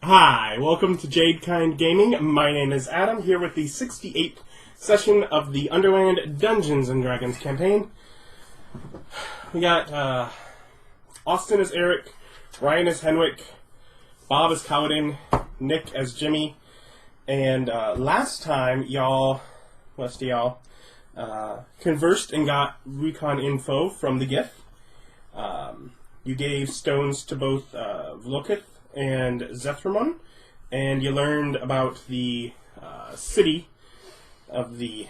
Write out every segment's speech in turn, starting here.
Hi, welcome to Jadekind Gaming. My name is Adam, here with the 68th session of the Underland Dungeons and Dragons campaign. We got Austin as Erich, Ryan as Henwick, Bob as Kalidan, Nick as Jimmy, and last time most of y'all, conversed and got recon info from the GIF. You gave stones to both Vlokith and Zethramon, and you learned about the city of the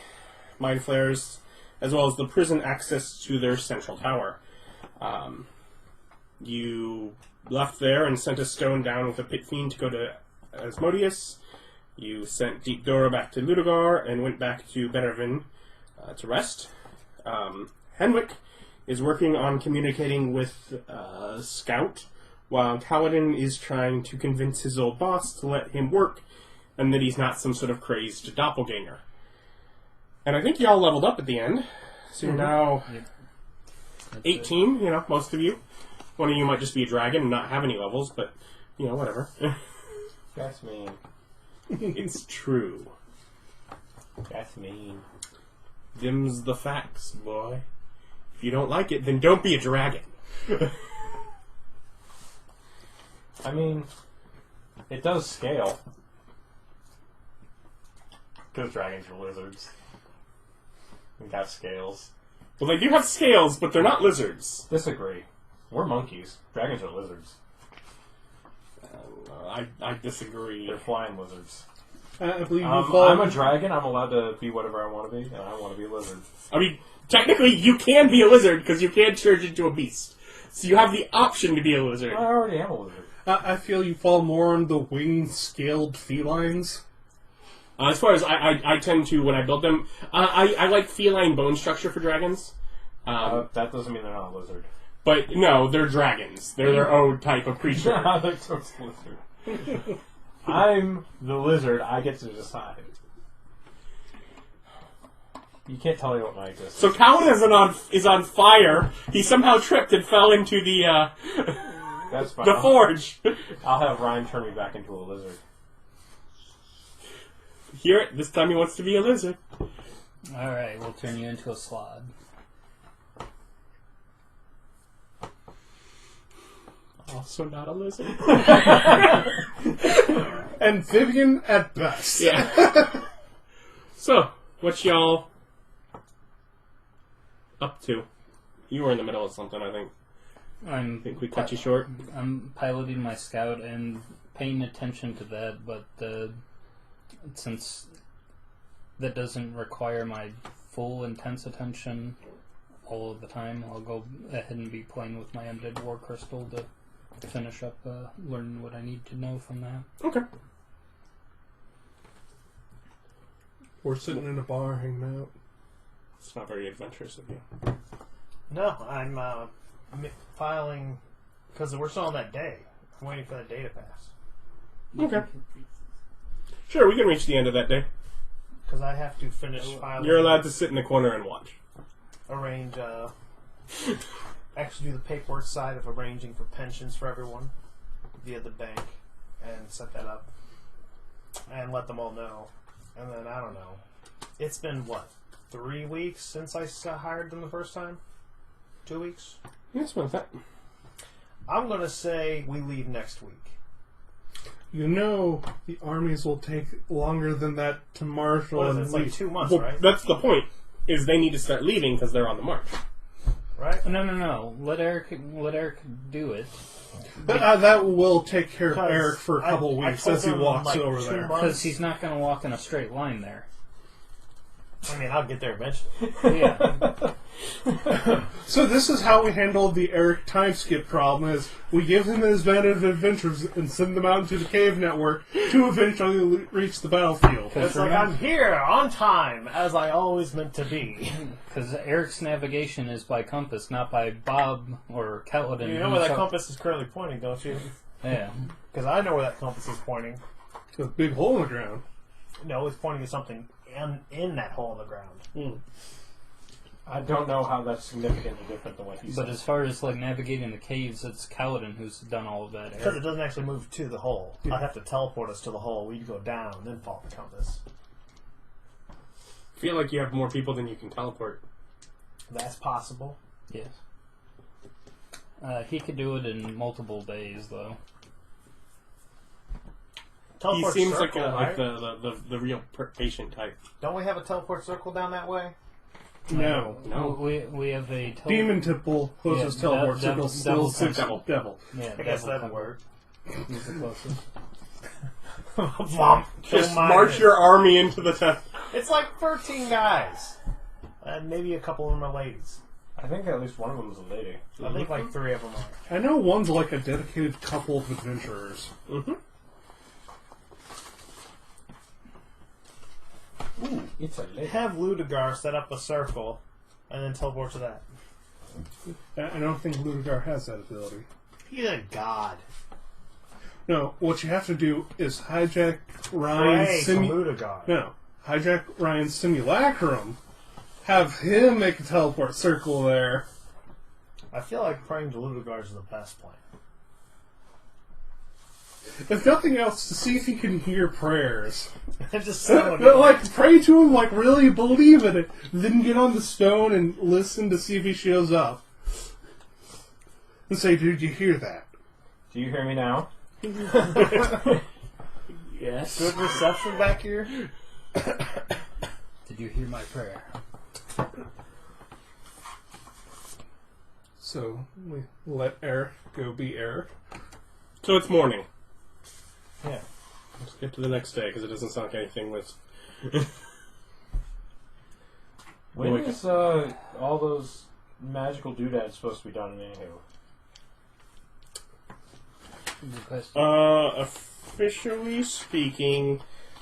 Mind Flayers, as well as the prison access to their central tower. You left there and sent a stone down with a pit fiend to go to Asmodeus. You sent Deep Dora back to Ludogar and went back to Baraven to rest. Henwick is working on communicating with Scout, while Kalidan is trying to convince his old boss to let him work, and that he's not some sort of crazed doppelganger. And I think y'all leveled up at the end, so you're now 18, most of you. One of you might just be a dragon and not have any levels, but, whatever. That's mean. It's true. That's mean. Them's the facts, boy. If you don't like it, then don't be a dragon. I mean, it does scale. Because dragons are lizards. We got scales. Well, they do have scales, but they're not lizards. Disagree. We're monkeys. Dragons are lizards. I disagree. They're flying lizards. I believe I'm a dragon. I'm allowed to be whatever I want to be, and I want to be a lizard. I mean, technically, you can be a lizard because you can turn into a beast. So you have the option to be a lizard. I already am a lizard. I feel you fall more on the wing-scaled felines. As far as I tend to, when I build them, I like feline bone structure for dragons. That doesn't mean they're not a lizard. But no, they're dragons. They're their own type of creature. They're just a lizard. I'm the lizard. I get to decide. You can't tell me what my existence. So Kalidan is on fire. He somehow tripped and fell into the That's fine. the forge. I'll have Ryan turn me back into a lizard. Hear it? This time he wants to be a lizard. Alright, we'll turn you into a slod. Also not a lizard. Amphibian at best. Yeah. So, what y'all up to? You were in the middle of something, I think. I think we cut you short. I'm piloting my scout and paying attention to that, but since that doesn't require my full intense attention all of the time, I'll go ahead and be playing with my Undead War Crystal to finish up learning what I need to know from that. Okay. We're sitting in a bar hanging out. It's not very adventurous of you. No, I'm filing because we're still on that day. I'm waiting for that day to pass. Okay. Sure, we can reach the end of that day. Because I have to finish filing. You're allowed to sit in the corner and watch. Arrange, actually do the paperwork side of arranging for pensions for everyone via the bank and set that up and let them all know. And then, I don't know. It's been, 3 weeks since I hired them the first time? 2 weeks? Yes, about that. I'm going to say we leave next week. The armies will take longer than that to marshal. What is it? And It's like leave. 2 months, Well, right? that's the point, is they need to start leaving because they're on the march. Right? No. Let Erich do it. That will take care of 'Cause Erich for a couple I weeks told as he him, walks like, over 2 there. months. Because he's not going to walk in a straight line there. I mean, I'll get there eventually. Yeah. So this is how we handle the Erich time skip problem: is we give him his band of adventures and send them out into the cave network to eventually reach the battlefield. It's like, I'm here, on time, as I always meant to be. Because Erich's navigation is by compass, not by Bob or Kalidan. You know where that compass is currently pointing, don't you? Yeah. Because I know where that compass is pointing. To a big hole in the ground. No, it's pointing to something in that hole in the ground. I don't know how that's significantly different than what he said. But as far as like navigating the caves, it's Kalidan who's done all of that. Because it doesn't actually move to the hole. I'd have to teleport us to the hole. We'd go down, then follow the compass. I feel like you have more people than you can teleport. That's possible. Yes. He could do it in multiple days, though. He seems circle, like right? the real patient type. Don't we have a teleport circle down that way? No. No. We have a Demon Tipple closest teleport circle still Devil. devil. Yeah, I guess Devil that'd work. He's the closest. Vomp. Just march your army into the tent. It's like 13 guys. And maybe a couple of them are ladies. I think at least one of them is a lady. I think like 3 of them are. I know one's like a dedicated couple of adventurers. Mm-hmm. Ooh, it's a lady. Have Ludigar set up a circle and then teleport to that. I don't think Ludigar has that ability. He's a god. No, what you have to do is hijack Pray Ryan's to Ludigar. No, hijack Ryan's simulacrum. Have him make a teleport circle there. I feel like praying to Ludigar is the best plan. If nothing else, to see if he can hear prayers. Just summon But, him. like, pray to him, like, really believe in it. Then get on the stone and listen to see if he shows up. And say, dude, you hear that? Do you hear me now? Yes. Good reception back here. Did you hear my prayer? So, we let Erich go be Erich. So it's morning. Yeah. Let's get to the next day, because it doesn't sound like anything was... When Wait. is all those magical doodads supposed to be done anyway? Good question. Officially speaking,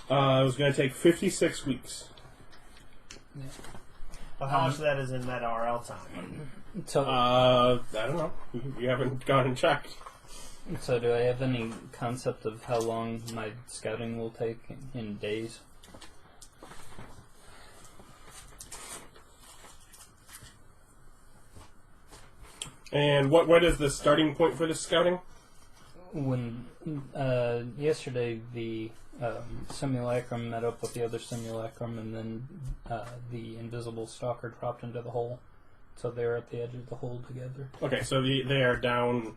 it was going to take 56 weeks. But how much of that is in that RL time? So, I don't know. You haven't gone and checked. so do I have any concept of how long my scouting will take in days? And what is the starting point for the scouting? When yesterday the simulacrum met up with the other simulacrum, and then the Invisible Stalker dropped into the hole. So they're at the edge of the hole together. Okay, so they are down,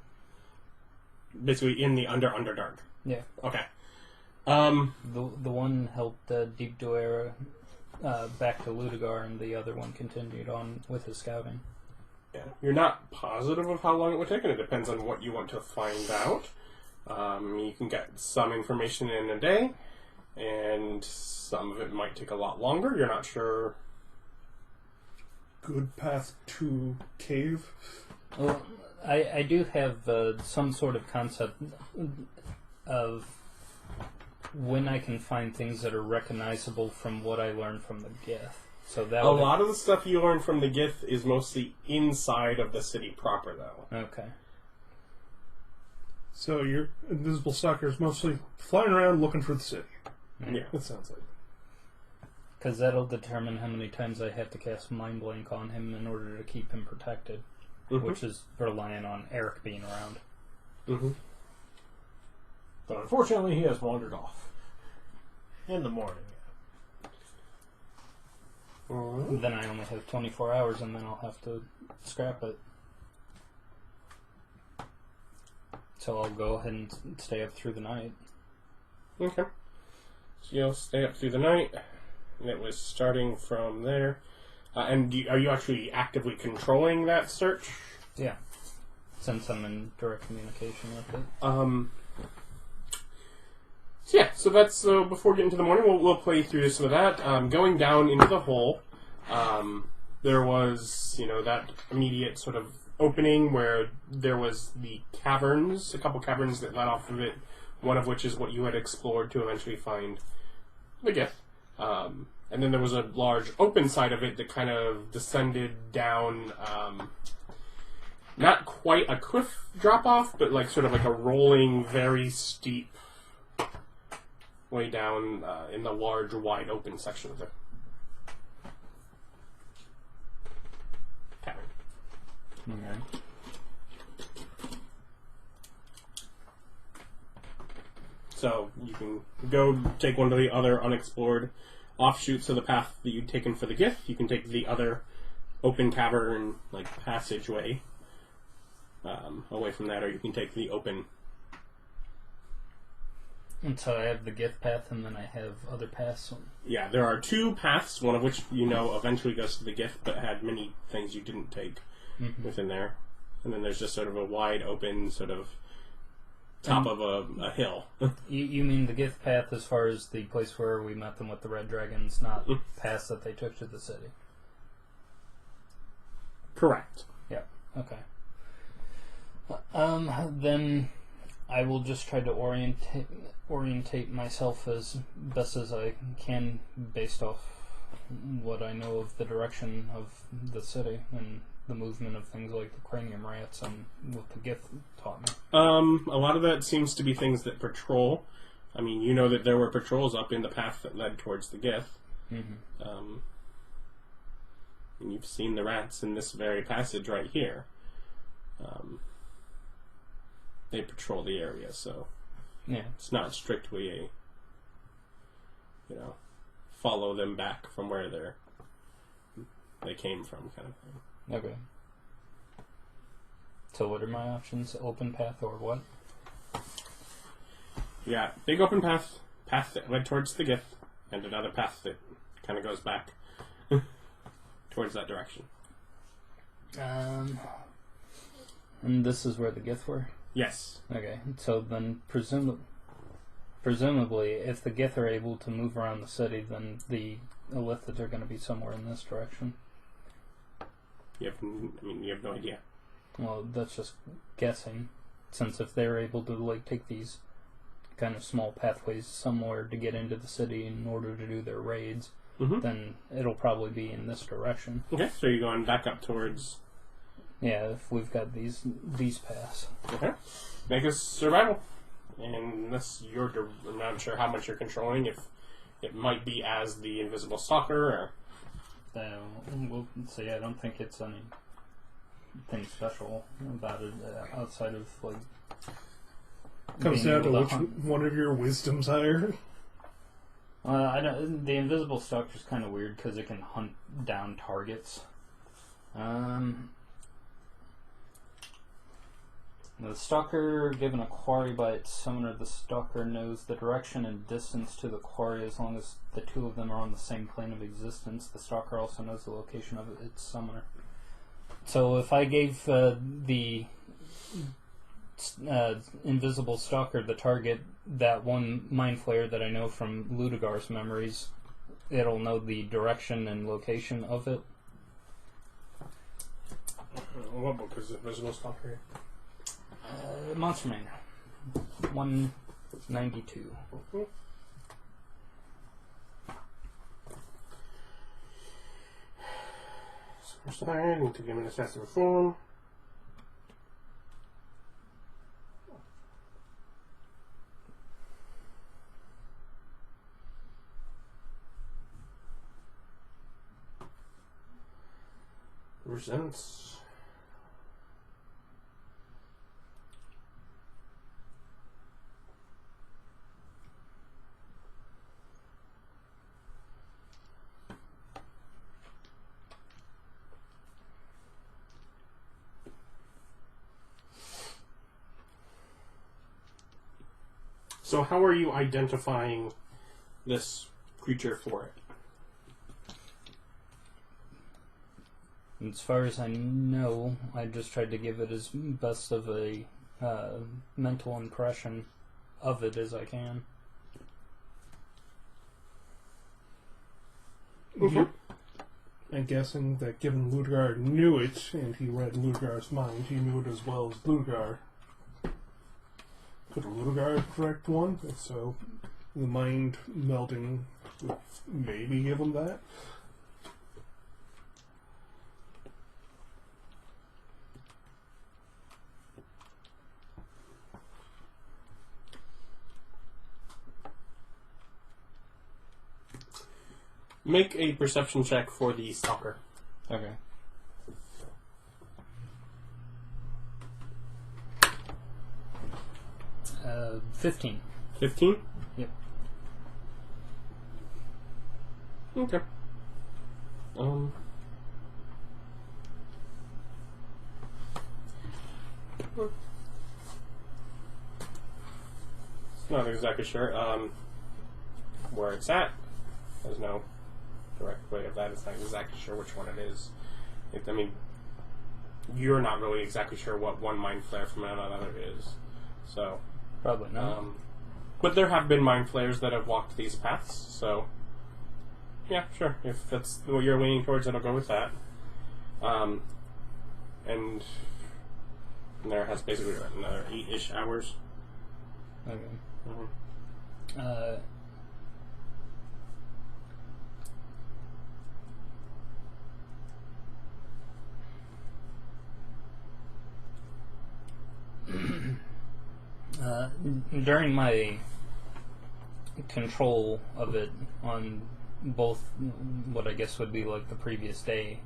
basically in the Underdark. Yeah. Okay. The one helped Deep Duera back to Ludigar, and the other one continued on with his scouting. Yeah. You're not positive of how long it would take, and it depends on what you want to find out. You can get some information in a day, and some of it might take a lot longer. You're not sure. Good path to cave. Well, I do have some sort of concept of when I can find things that are recognizable from what I learned from the Gith. So that A lot of the stuff you learn from the Gith is mostly inside of the city proper, though. Okay. So your Invisible Stalker is mostly flying around looking for the city. Yeah. It sounds like. Because that'll determine how many times I have to cast Mind Blank on him in order to keep him protected, which is relying on Erich being around. Mm-hmm. But unfortunately, he has wandered off. In the morning. Then I only have 24 hours, and then I'll have to scrap it. So I'll go ahead and stay up through the night. Okay. So you'll stay up through the night, and it was starting from there. And are you actually actively controlling that search? Yeah. Since I'm in direct communication with it. So yeah, so that's before getting to the morning, we'll play through some of that. Going down into the hole, there was that immediate sort of opening where there was the caverns, a couple caverns that led off of it. One of which is what you had explored to eventually find the Gith. And then there was a large open side of it that kind of descended down, not quite a cliff drop-off, but like sort of like a rolling, very steep way down in the large, wide open section of it. Okay. So you can go take one of the other unexplored offshoots of the path that you'd taken for the gift. You can take the other open cavern, like, passageway away from that, or you can take the open. And so I have the gift path, and then I have other paths. Yeah, there are two paths, one of which you know eventually goes to the gift, but had many things you didn't take within there. And then there's just sort of a wide open sort of top of a hill. You mean the gift path as far as the place where we met them with the red dragons, not paths that they took to the city? Correct. Yeah, okay. Then I will just try to orientate myself as best as I can based off what I know of the direction of the city and the movement of things like the cranium rats and what the gift taught me. A lot of that seems to be things that patrol. I mean, you know that there were patrols up in the path that led towards the gift. And you've seen the rats in this very passage right here. They patrol the area, so yeah, it's not strictly a, follow them back from where they came from kind of thing. Okay. So what are my options? Open path or what? Yeah, big open path that led towards the gift, and another path that kind of goes back towards that direction. And this is where the gift were? Yes. Okay, so then presumably, if the Gith are able to move around the city, then the Illithids are going to be somewhere in this direction. You have no idea. Well, that's just guessing, since if they're able to take these kind of small pathways somewhere to get into the city in order to do their raids, then it'll probably be in this direction. Okay, so you're going back up towards... Yeah, if we've got these paths. Okay. Make a survival. And this, I'm not sure how much you're controlling, if it might be as the Invisible Stalker, or... We'll see, I don't think it's anything special about it outside of, Comes being down to able which one of your wisdom's higher. I don't. The Invisible Stalker's kind of weird because it can hunt down targets. The Stalker, given a quarry by its summoner, the Stalker knows the direction and distance to the quarry as long as the two of them are on the same plane of existence. The Stalker also knows the location of its summoner. So if I gave the Invisible Stalker the target, that one Mind Flayer that I know from Ludigar's memories, it'll know the direction and location of it. What book is Invisible Stalker? Monster Manual 192. So first I need to give an assassin form. Presents. So how are you identifying this creature for it? As far as I know, I just tried to give it as best of a mental impression of it as I can. I'm guessing that given Ludigar knew it, and he read Ludigar's mind, he knew it as well as Ludigar. Could Ludigar correct one? If so, the mind melding would maybe give him that. Make a perception check for the Stalker. Okay. 15. 15? Yep. Okay. Not exactly sure where it's at. There's no direct way of that. It's not exactly sure which one it is. I mean, you're not really exactly sure what one mind flare from another is. So, Probably not. but there have been mind flayers that have walked these paths. So, yeah, sure. If that's what you're leaning towards, then I'll go with that. And there has basically another 8-ish hours. Okay. Mm-hmm. During my control of it on both what I guess would be like the previous day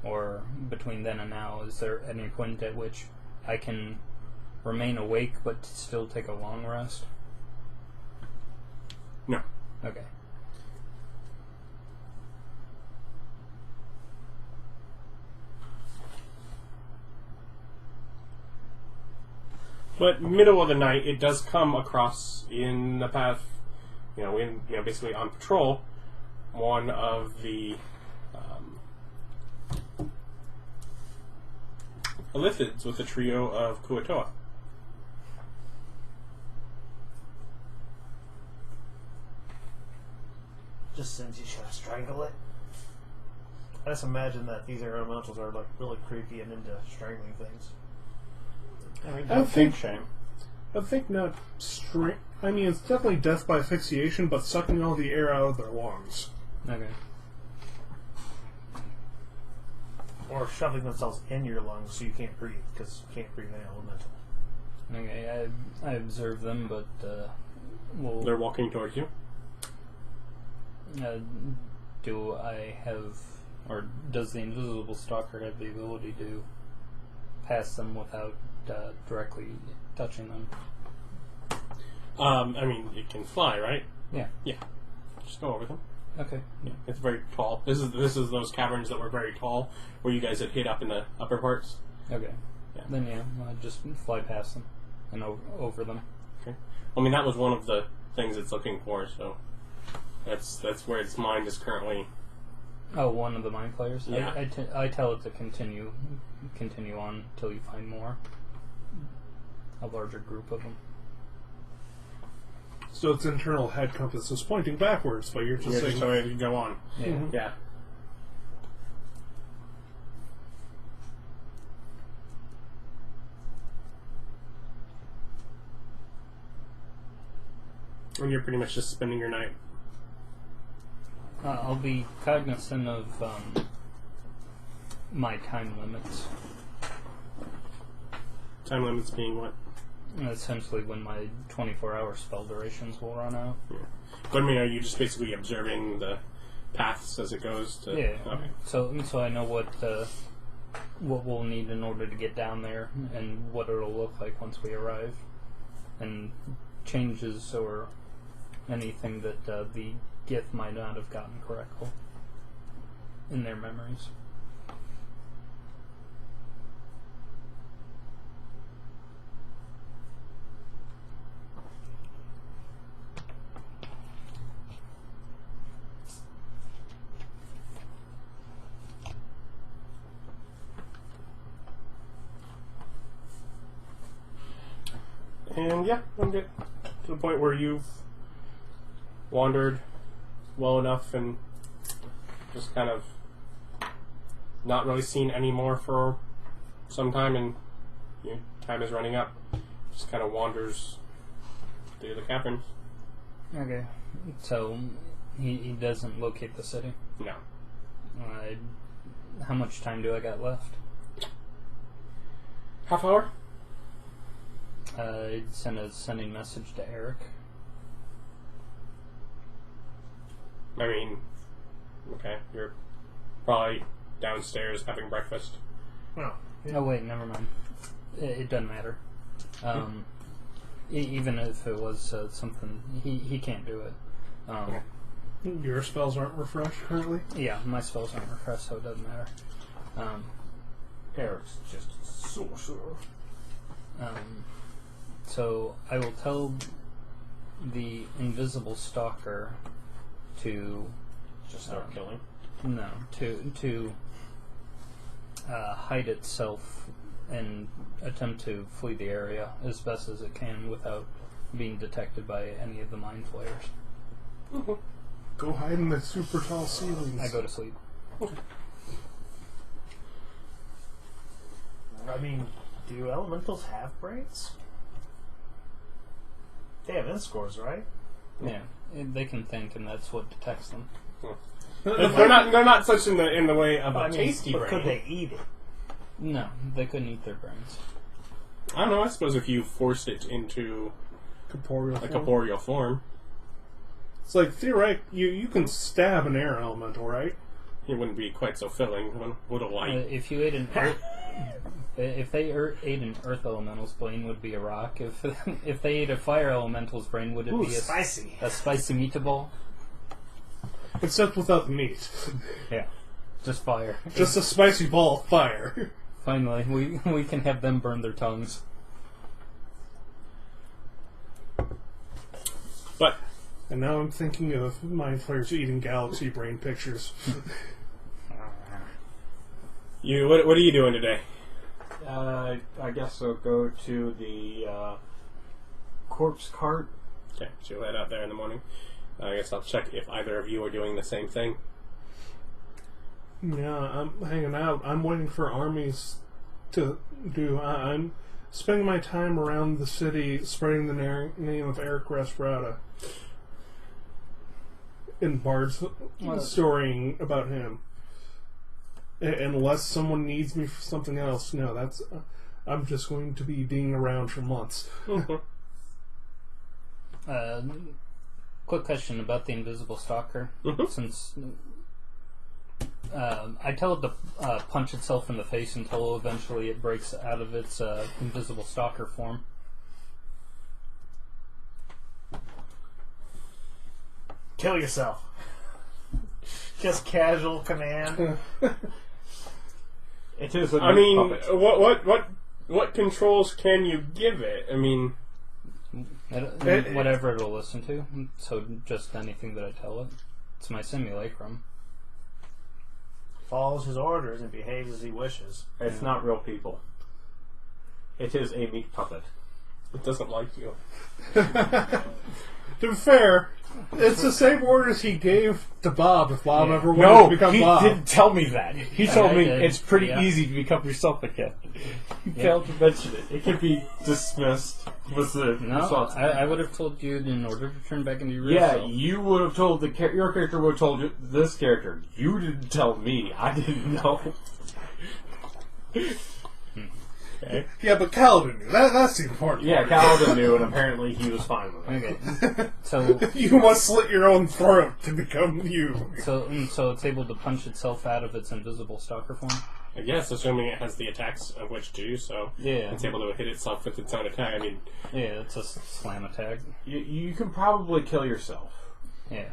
or between then and now, is there any point at which I can remain awake but still take a long rest? No. Okay. But middle of the night, it does come across in the path, basically on patrol, one of the Elithids with a trio of Kuatoa. Just since you should strangle it. I just imagine that these elementals are like really creepy and into strangling things. I mean, I think- shame. I think not straight. I mean, it's definitely death by asphyxiation, but sucking all the air out of their lungs. Okay. Or shoving themselves in your lungs so you can't breathe, because you can't breathe any elemental. Okay, I observe them, but we'll... They're walking towards you. do I have... Or does the Invisible Stalker have the ability to pass them without directly touching them? I mean, it can fly, right? Yeah. Yeah. Just go over them. Okay. Yeah. It's very tall. This is those caverns that were very tall, where you guys had hit up in the upper parts. Okay. Yeah. Then yeah, I'll just fly past them and over them. Okay. I mean, that was one of the things it's looking for, so that's where its mind is currently. Oh, one of the mind players? Yeah. I tell it to continue on till you find more. A larger group of them. So its internal head compass is pointing backwards, but you're just You're saying... just ready to go on. Yeah. Mhm. Yeah. And you're pretty much just spending your night. I'll be cognizant of my time limits. Time limits being what? Essentially when my 24-hour spell durations will run out. Yeah. But I mean, are you just basically observing the paths as it goes to... Yeah. Okay. So I know what we'll need in order to get down there and what it'll look like once we arrive. And changes or anything that the Gith might not have gotten correctly in their memories. And yeah, we'll get to the point where you've wandered well enough and just kind of not really seen any more for some time, and time is running up. Just kind of wanders through the caverns. Okay. So he doesn't locate the city. No. How much time do I got left? Half hour? I'd send a sending message to Erich. I mean, okay, you're probably downstairs having breakfast. Oh. Oh wait, never mind. It doesn't matter. Even if it was something, he can't do it. Okay. Your spells aren't refreshed currently? Yeah, my spells aren't refreshed, so it doesn't matter. Eric's just a sorcerer. So I will tell the Invisible Stalker to Just start killing. no to hide itself and attempt to flee the area as best as it can without being detected by any of the mind flayers. Go hide in the super tall ceilings. I go to sleep. I mean, do elementals have brains? They have N-scores, right? Yeah, they can think, and that's what detects them. They're not such in the way of a tasty but brain. could they eat it? No, they couldn't eat their brains. I don't know. I suppose if you forced it into Corporeal a form. corporeal form, It's like, theoretically, you can stab an air elemental, right? it wouldn't be quite so filling. Would a light? If you ate an if they ate an earth elemental's brain, would be a rock. If they ate a fire elemental's brain, would it Ooh, be spicy. a spicy meatball? Except without the meat. Yeah, just fire. Just a spicy ball of fire. Finally, we can have them burn their tongues. But And now I'm thinking of mind flayers eating galaxy brain pictures. what are you doing today? I guess I'll go to the corpse cart. Okay, so you'll head out there in the morning. I guess I'll check if either of you are doing the same thing. Yeah, I'm hanging out. I'm waiting for armies to do. I'm spending my time around the city spreading the name of Erich Rauda. In bards storying about him. Unless someone needs me for something else, no, that's. I'm just going to be being around for months. Quick question about the Invisible Stalker. Since I tell it to punch itself in the face until eventually it breaks out of its Invisible Stalker form. Kill yourself. Just casual command. It is a I mean, puppet. what controls can you give it? I mean, Whatever it'll listen to. So just anything that I tell it. It's my simulacrum. Follows his orders and behaves as he wishes. It's not real people. It is a meat puppet. it doesn't like you. To be fair, it's the same orders he gave to Bob if Bob ever wanted to become he Bob. didn't tell me that. He told me did. it's pretty Yeah. easy to become yourself again. He failed to mention it. It can be dismissed. Was the No, response? I would have told you in order to turn back into your real Yeah, self. you would have told your character would have told you, this character. You didn't tell me. I didn't know. Okay. Yeah, but Kalidan knew. That's the important Yeah, part. Kalidan knew, and apparently he was fine with it. Okay, so You must slit your own throat to become you. so it's able to punch itself out of its invisible stalker form. I guess, assuming it has the attacks of which to do so. Yeah, It's able to hit itself with its own attack. I mean, yeah, it's a slam attack. You can probably kill yourself. Yeah.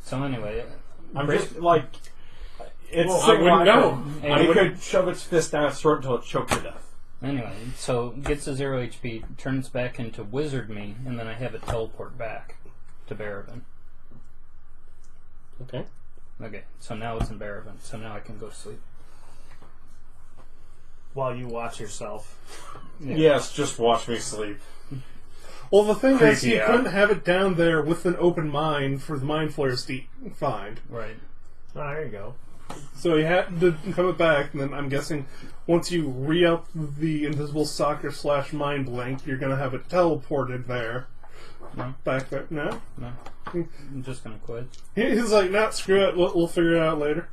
So anyway, I'm just like, it's Well, I wouldn't know. It could shove its fist down its throat until it choked to death. anyway, so gets a 0 HP, turns back into wizard me, and then I have it teleport back to Baraven. okay. Okay, so now it's in Baraven, so now I can go to sleep. While you watch yourself. Yeah. Yes, just watch me sleep. Well, the thing is, Creepy you out. couldn't have it down there with an open mind for the mind flayers to find. Right. Oh, there you go. So you had to come it back, and then I'm guessing once you re-up the Invisible Stalker / Mind Blank, you're going to have it teleported there. No. Back there. No? No. I'm just gonna quit. He's like, nah, screw it, we'll figure it out later.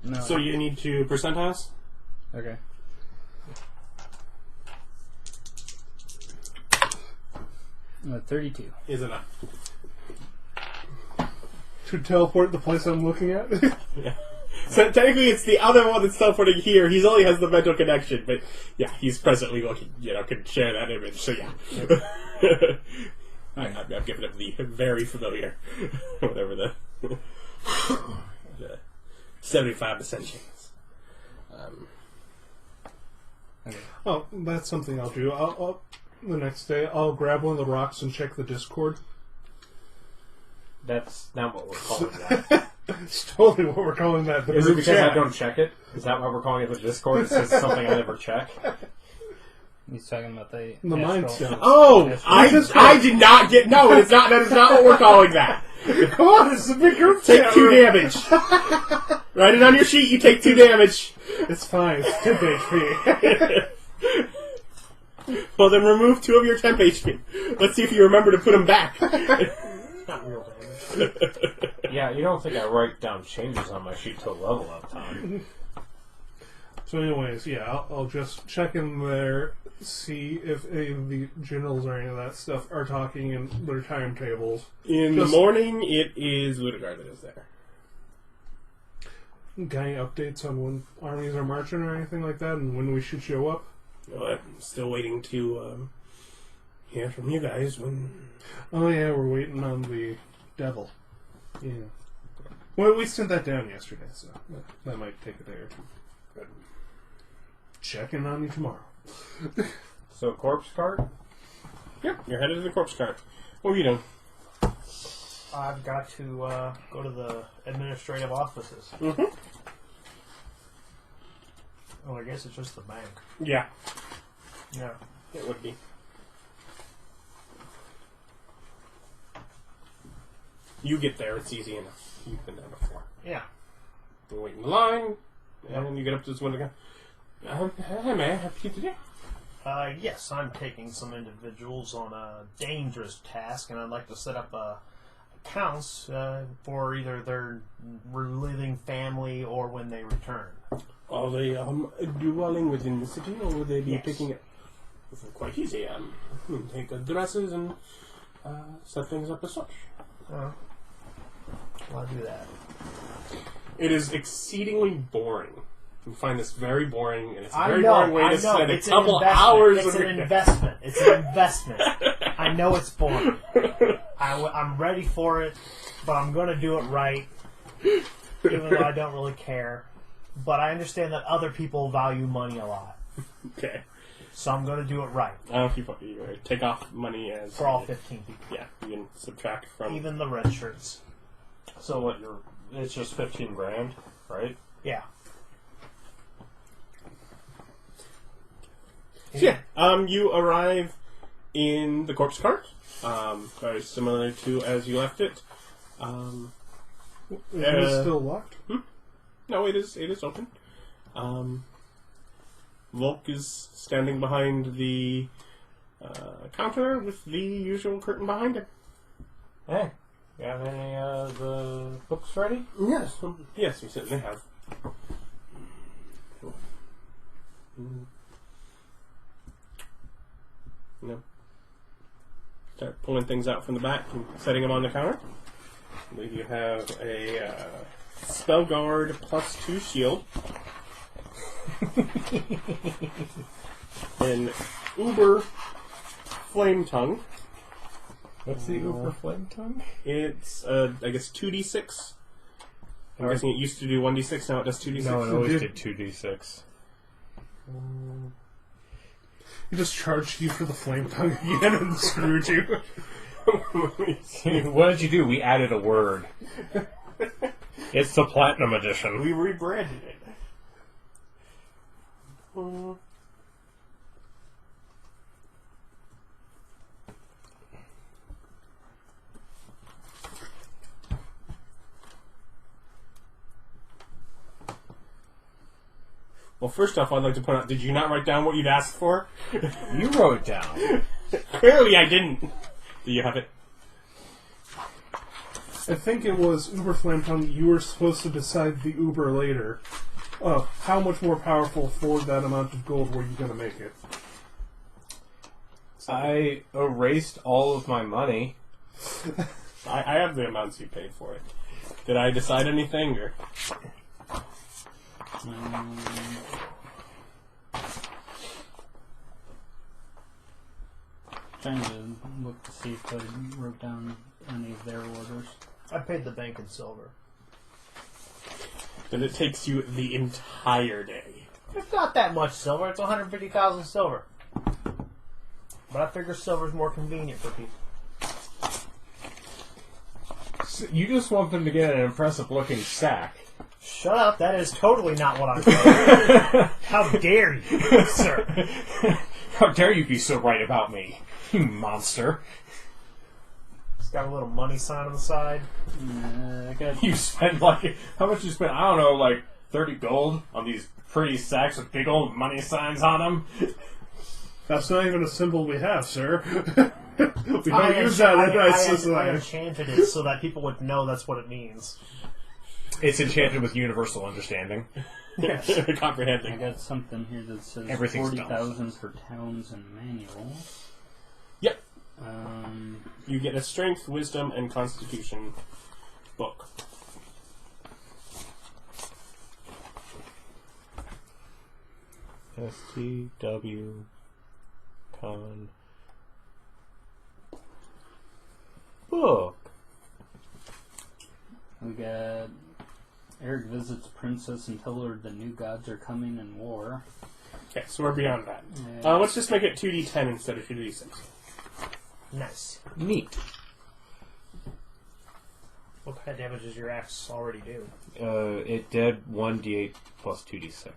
No. So you need to percentiles? Okay. Uh, 32. Is enough. To teleport the place I'm looking at? Yeah. So technically, it's the other one that's teleporting here. He only has the mental connection, but yeah, he's presently looking. Can share that image. So yeah, I'm giving him the very familiar, whatever the 75% chance. Okay. Oh, that's something I'll do. I'll the next day, I'll grab one of the rocks and check the Discord. That's not what we're calling that. It's totally what we're calling that. Is it because I don't check it? Is that why we're calling it the Discord? It's just something I never check? He's talking about the Mind astral- Stone. Oh, astral- I did not get. No, it's not. That is not what we're calling that. Come on, this is a big group. Take 2 damage. Write it on your sheet. You take 2 damage. It's fine. It's 10 HP. Well, then remove 2 of your temp HP. Let's see if you remember to put them back. Not real damage. Yeah, you don't think I write down changes on my sheet till level up time. So anyways, yeah, I'll just check in there, see if any of the generals or any of that stuff are talking in their timetables. In the morning, it is Ludegard that is there. Got any updates on when armies are marching or anything like that, and when we should show up? Well, I'm still waiting to hear from you guys when... Oh yeah, we're waiting on the devil. Yeah. Well, we sent that down yesterday, so that might take a day or two. Good. Checking on you tomorrow. So, corpse cart? Yep, you're headed to the corpse cart. What are you doing? I've got to go to the administrative offices. Mm-hmm. Oh, I guess it's just the bank. Yeah, Yeah. it would be. You get there, it's easy enough. You've been there before. Yeah. You wait in the line, Yep. and you get up to this window and go, hey man, I help you today? Yes, I'm taking some individuals on a dangerous task, and I'd like to set up accounts for either their living family or when they return. Are they dwelling within the city, or will they be Yes. picking it? It's quite easy. Take addresses and set things up as such. Well, I'll do that. It is exceedingly boring. You find this very boring, and it's a I very know, boring way I to know. spend a It's an couple investment. hours It's of an investment. It's an investment. I know it's boring. I'm ready for it, but I'm going to do it right, even though I don't really care. But I understand that other people value money a lot, Okay. so I'm going to do it right I don't know if you take off money as... for all 15 people, Yeah, you can subtract from... even the red shirts. So what, it's just 15 grand, right? Yeah. Yeah, you arrive in the corpse cart, very similar to as you left it. Is it still locked? No, it is open. Volk is standing behind the counter with the usual curtain behind him. Hey, you have any the books ready? Yes, yes, we certainly have. No. Start pulling things out from the back and setting them on the counter. I believe you have a spell guard +2 shield. An Uber flame tongue. What's the Uber Flame Tongue? It's I guess 2d6. I'm guessing it used to do 1d6. Now it does 2d6. No, it always did 2d6. He just charged you for the flame tongue again and screwed you. What did you do? We added a word. It's the Platinum Edition. We rebranded it. Well, first off, I'd like to point out, did you not write down what you'd asked for? You wrote it down. Clearly I didn't. Do you have it? I think it was Uber Flame Tongue. You were supposed to decide the Uber later. How much more powerful for that amount of gold were you going to make it? I erased all of my money. I have the amounts you paid for it. Did I decide anything? Or Trying to look to see if I wrote down any of their orders. I paid the bank in silver. Then it takes you the entire day. It's not that much silver. It's 150,000 silver. But I figure silver's more convenient for people. So you just want them to get an impressive-looking sack. Shut up. That is totally not what I'm saying. How dare you, sir? How dare you be so right about me, you monster. It's got a little money sign on the side. I got You spend like, how much you spend? I don't know, like 30 gold on these pretty sacks with big old money signs on them. That's not even a symbol we have, sir. We don't use that in I society. enchanted it so that people would know that's what it means. It's enchanted with universal understanding. I Comprehending. got something here that says Everything's 40,000 for towns and manuals. Yep. Um, You get a strength, wisdom, and constitution book. STW Con book. we got Erich visits Princess and tell her the new gods are coming in war. Okay, so we're beyond that. Yeah. Let's just make it 2d10 instead of 2d6. Nice. Neat. What kind of damage does your axe already do? It did 1d8 plus 2d6.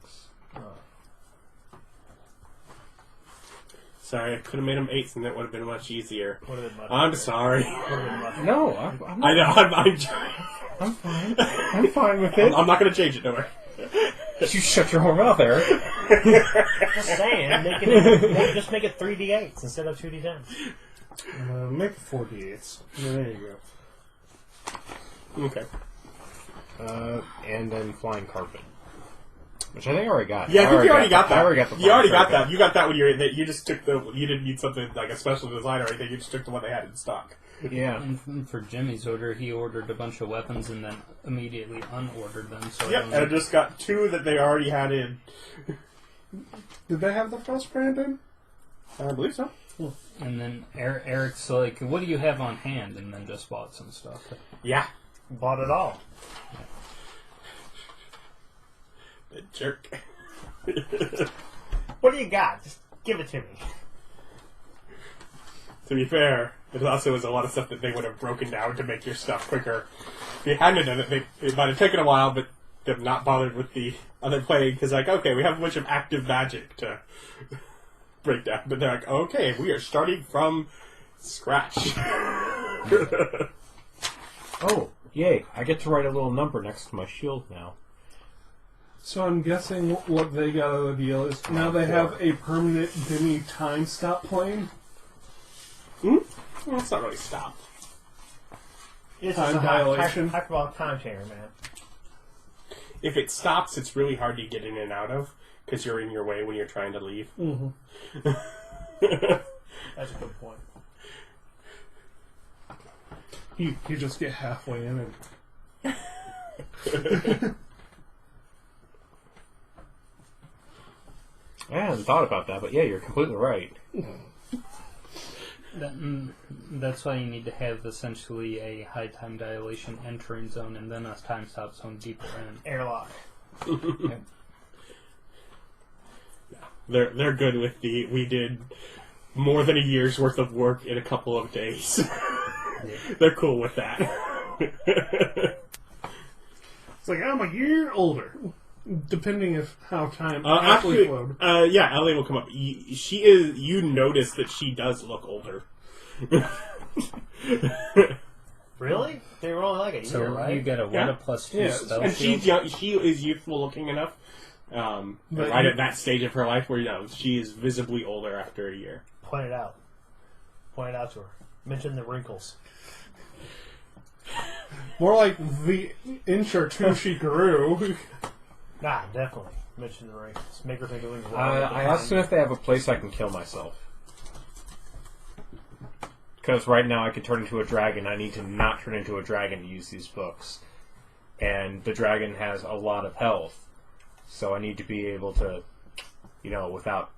Sorry, I could have made them 8s and that would have been much easier. Would have been much I'm better. sorry. Would have been much better. No, I'm I know, I'm trying. I'm fine. I'm fine with it. I'm not going to change it, don't worry. You shut your whore mouth, Eric. Just saying, just make it 3d8s instead of 2d10s. Make it 4d8s. Yeah, there you go. Okay. And then flying carpet, which I think I already got. Yeah, I think you already got that. I already got the. You already flying got carpet. that. You got that when you just took the. You didn't need something like a special design or anything. You just took the one they had in stock. Yeah. And for Jimmy's order, he ordered a bunch of weapons and then immediately unordered them. So Yep, and I just got 2 that they already had in. Did they have the frost brand in? I believe so. And then Eric's like, "What do you have on hand?" And then just bought some stuff. Yeah. Bought it all. The jerk. What do you got? Just give it to me. To be fair, it also was a lot of stuff that they would have broken down to make your stuff quicker. If they hadn't done it, it might have taken a while, but they've not bothered with the other playing, because like, okay, we have a bunch of active magic to break down. But they're like, okay, we are starting from scratch. Oh, yay! I get to write a little number next to my shield now. So I'm guessing what they got out of the deal is now they have a permanent Demi time stop plane. Well, it's not really stopped. It's Time just a dilation. hyperbolic time chamber, man. If it stops, it's really hard to get in and out of, because you're in your way when you're trying to leave. Mm-hmm. That's a good point. You just get halfway in and I hadn't thought about that, but yeah, you're completely right. That's why you need to have essentially a high time dilation entering zone and then a time stop zone deeper in. Airlock. They're good with the, we did more than a year's worth of work in a couple of days. They're cool with that. it's like I'm a year older, depending if how time Actually, flowed. yeah, Ellie will come up. She is. You notice that she does look older. Really? They were only like a year, So right? you get a Yeah. 1 plus 2 Yeah, spell And shield. she's young. She is youthful looking enough. But right you- at that stage of her life where she is visibly older after a year. Point it out. Point it out to her. Mention the wrinkles. More like the inch or two she grew. Nah, definitely. Mention the wrinkles. Make her think of things wrong. I asked them if they have a place I can kill myself. Because right now I could turn into a dragon. I need to not turn into a dragon to use these books. And the dragon has a lot of health. So I need to be able to, without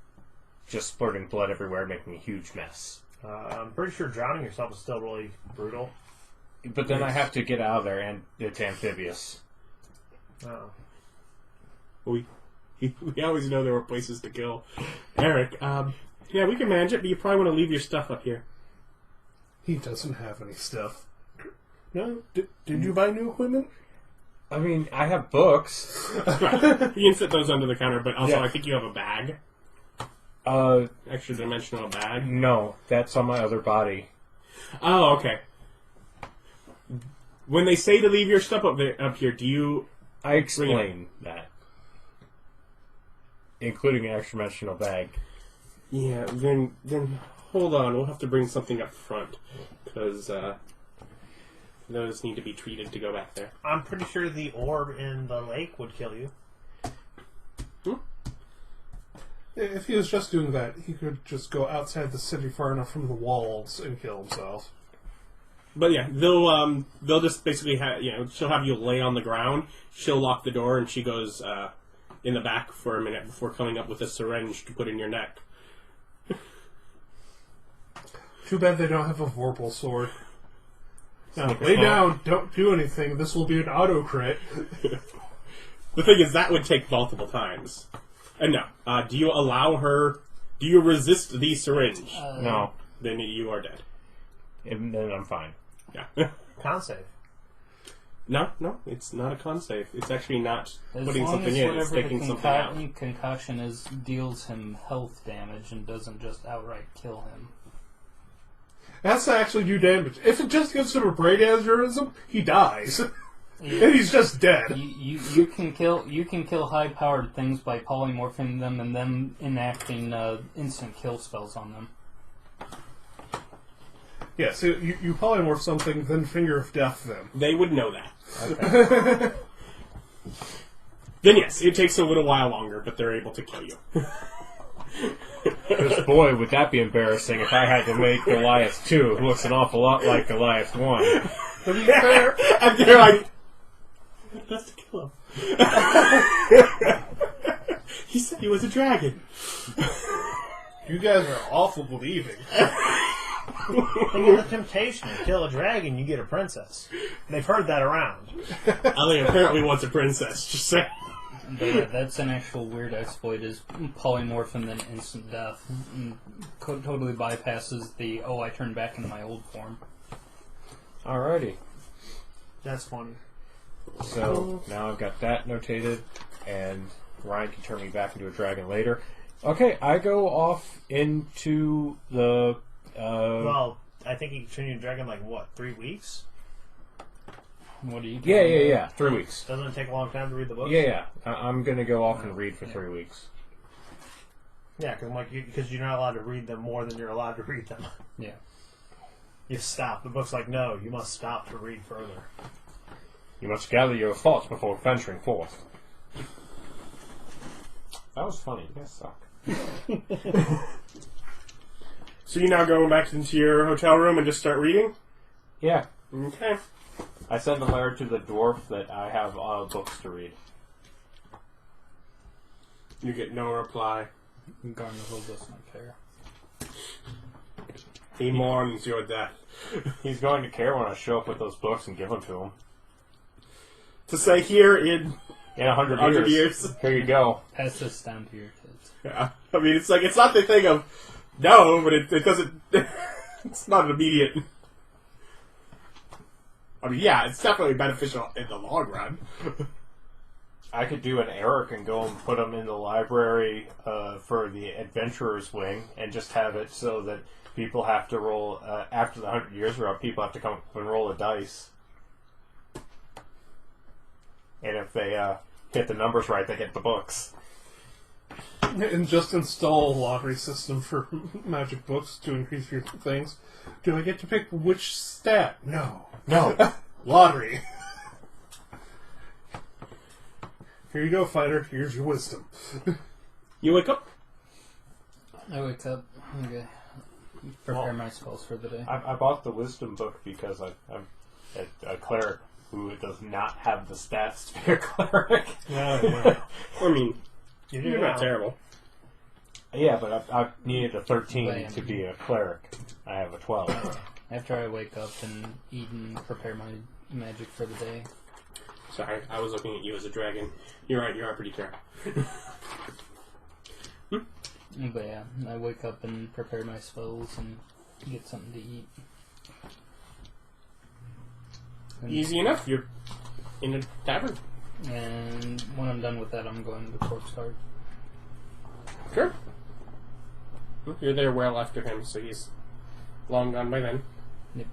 just splurting blood everywhere, making a huge mess. I'm pretty sure drowning yourself is still really brutal. But then I have to get out of there, and it's amphibious. Oh. We always know there were places to kill. Erich, yeah, we can manage it, but you probably want to leave your stuff up here. He doesn't have any stuff. No? Did you buy new equipment? I mean, I have books. You can fit those under the counter, but also Yeah. I think you have a bag. Extra dimensional bag. No, that's on my other body. Oh, okay. When they say to leave your stuff up here, do you... I explain that. Including an extra dimensional bag. Yeah, then hold on. We'll have to bring something up front. Because those need to be treated to go back there. I'm pretty sure the orb in the lake would kill you. If he was just doing that, he could just go outside the city far enough from the walls and kill himself. But yeah, they'll just basically she'll have you lay on the ground. She'll lock the door, and she goes in the back for a minute before coming up with a syringe to put in your neck. Too bad they don't have a Vorpal sword. Now, Sneak lay attack. down, don't do anything. This will be an auto crit. The thing is, that would take multiple times. And no, do you allow her? Do you resist the syringe? No. Then you are dead. And then I'm fine. Yeah. Con save. No, it's not a con save. It's actually not As putting long something as in. whatever It's taking the something out. concoction is deals him health damage and doesn't just outright kill him. It has to actually do damage. If it just gives him a brain aneurysm, he dies. And he's just dead. You can kill high powered things by polymorphing them and then enacting instant kill spells on them. Yeah, so you polymorph something, then Finger of Death them. They would know that. Okay. Then yes, it takes a little while longer, but they're able to kill you. Because boy, would that be embarrassing if I had to make Goliath 2, who looks an awful lot like Goliath 1. To be fair, And they're like, that's to kill him. He said he was a dragon. you guys are awful believing. Think of the temptation. You kill a dragon, you get a princess. They've heard that around. Ali apparently wants a princess. Just say. But yeah, that's an actual weird exploit, is polymorph and then instant death. And totally bypasses the, I turned back into my old form. Alrighty. That's funny. So, now I've got that notated, and Ryan can turn me back into a dragon later. Okay, I go off into the... Well, I think he can turn you into a dragon 3 weeks? What do you do? Yeah. 3 weeks. Doesn't it take a long time to read the books? Yeah. I'm going to go off and read for 3 weeks. Yeah, because you're not allowed to read them more than you're allowed to read them. Yeah. You stop. The book's like, no, you must stop to read further. You must gather your thoughts before venturing forth. That was funny. You guys suck. So you now going back into your hotel room and just start reading? Yeah. Okay. I send a letter to the dwarf that I have books to read. You get no reply. Garnerville doesn't care. He mourns your death. He's going to care when I show up with those books and give them to him. To say here in In 100 100 years. years. Here you go. Pass this down to your kids. Yeah. I mean, it's not the thing of no, but it doesn't. It's not an immediate. I mean, yeah, it's definitely beneficial in the long run. I could do an Erich and go and put them in the library for the adventurer's wing and just have it so that people have to roll, after the 100 years are up, people have to come up and roll a dice. And if they hit the numbers right, they get the books. And just install a lottery system for magic books to increase your things. Do I get to pick which stat? No. No. Lottery. Here you go, fighter. Here's your wisdom. You wake up. I wake up. Okay. Prepare my spells for the day. I bought the wisdom book because I'm a cleric. who does not have the stats to be a cleric. I mean, you're not terrible. Yeah, but I needed a 13 Bam. to be a cleric. I have a 12. After I wake up and eat and prepare my magic for the day. Sorry, I was looking at you as a dragon. You're right, you are pretty terrible. But yeah, I wake up and prepare my spells and get something to eat. And, Easy enough, you're in a tavern. and when I'm done with that, I'm going to the corpse guard. Sure. You're there well after him, so he's long gone by then. Yep.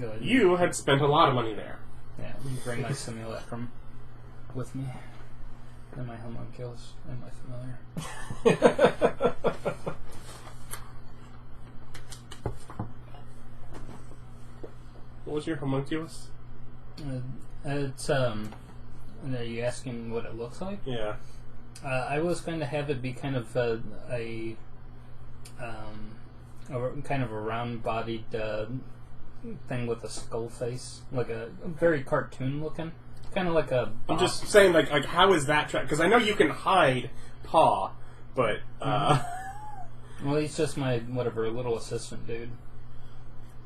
Go ahead. You had spent a lot of money there. Yeah, bring my simulacrum with me. And my homunculus and my familiar. What was your homunculus? It's, are you asking what it looks like? Yeah. I was going to have it be kind of a kind of a round-bodied thing with a skull face, like a very cartoon looking, kind of like a. I'm just saying, like how is that? Because I know you can hide Paw, but Well, he's just my whatever little assistant dude.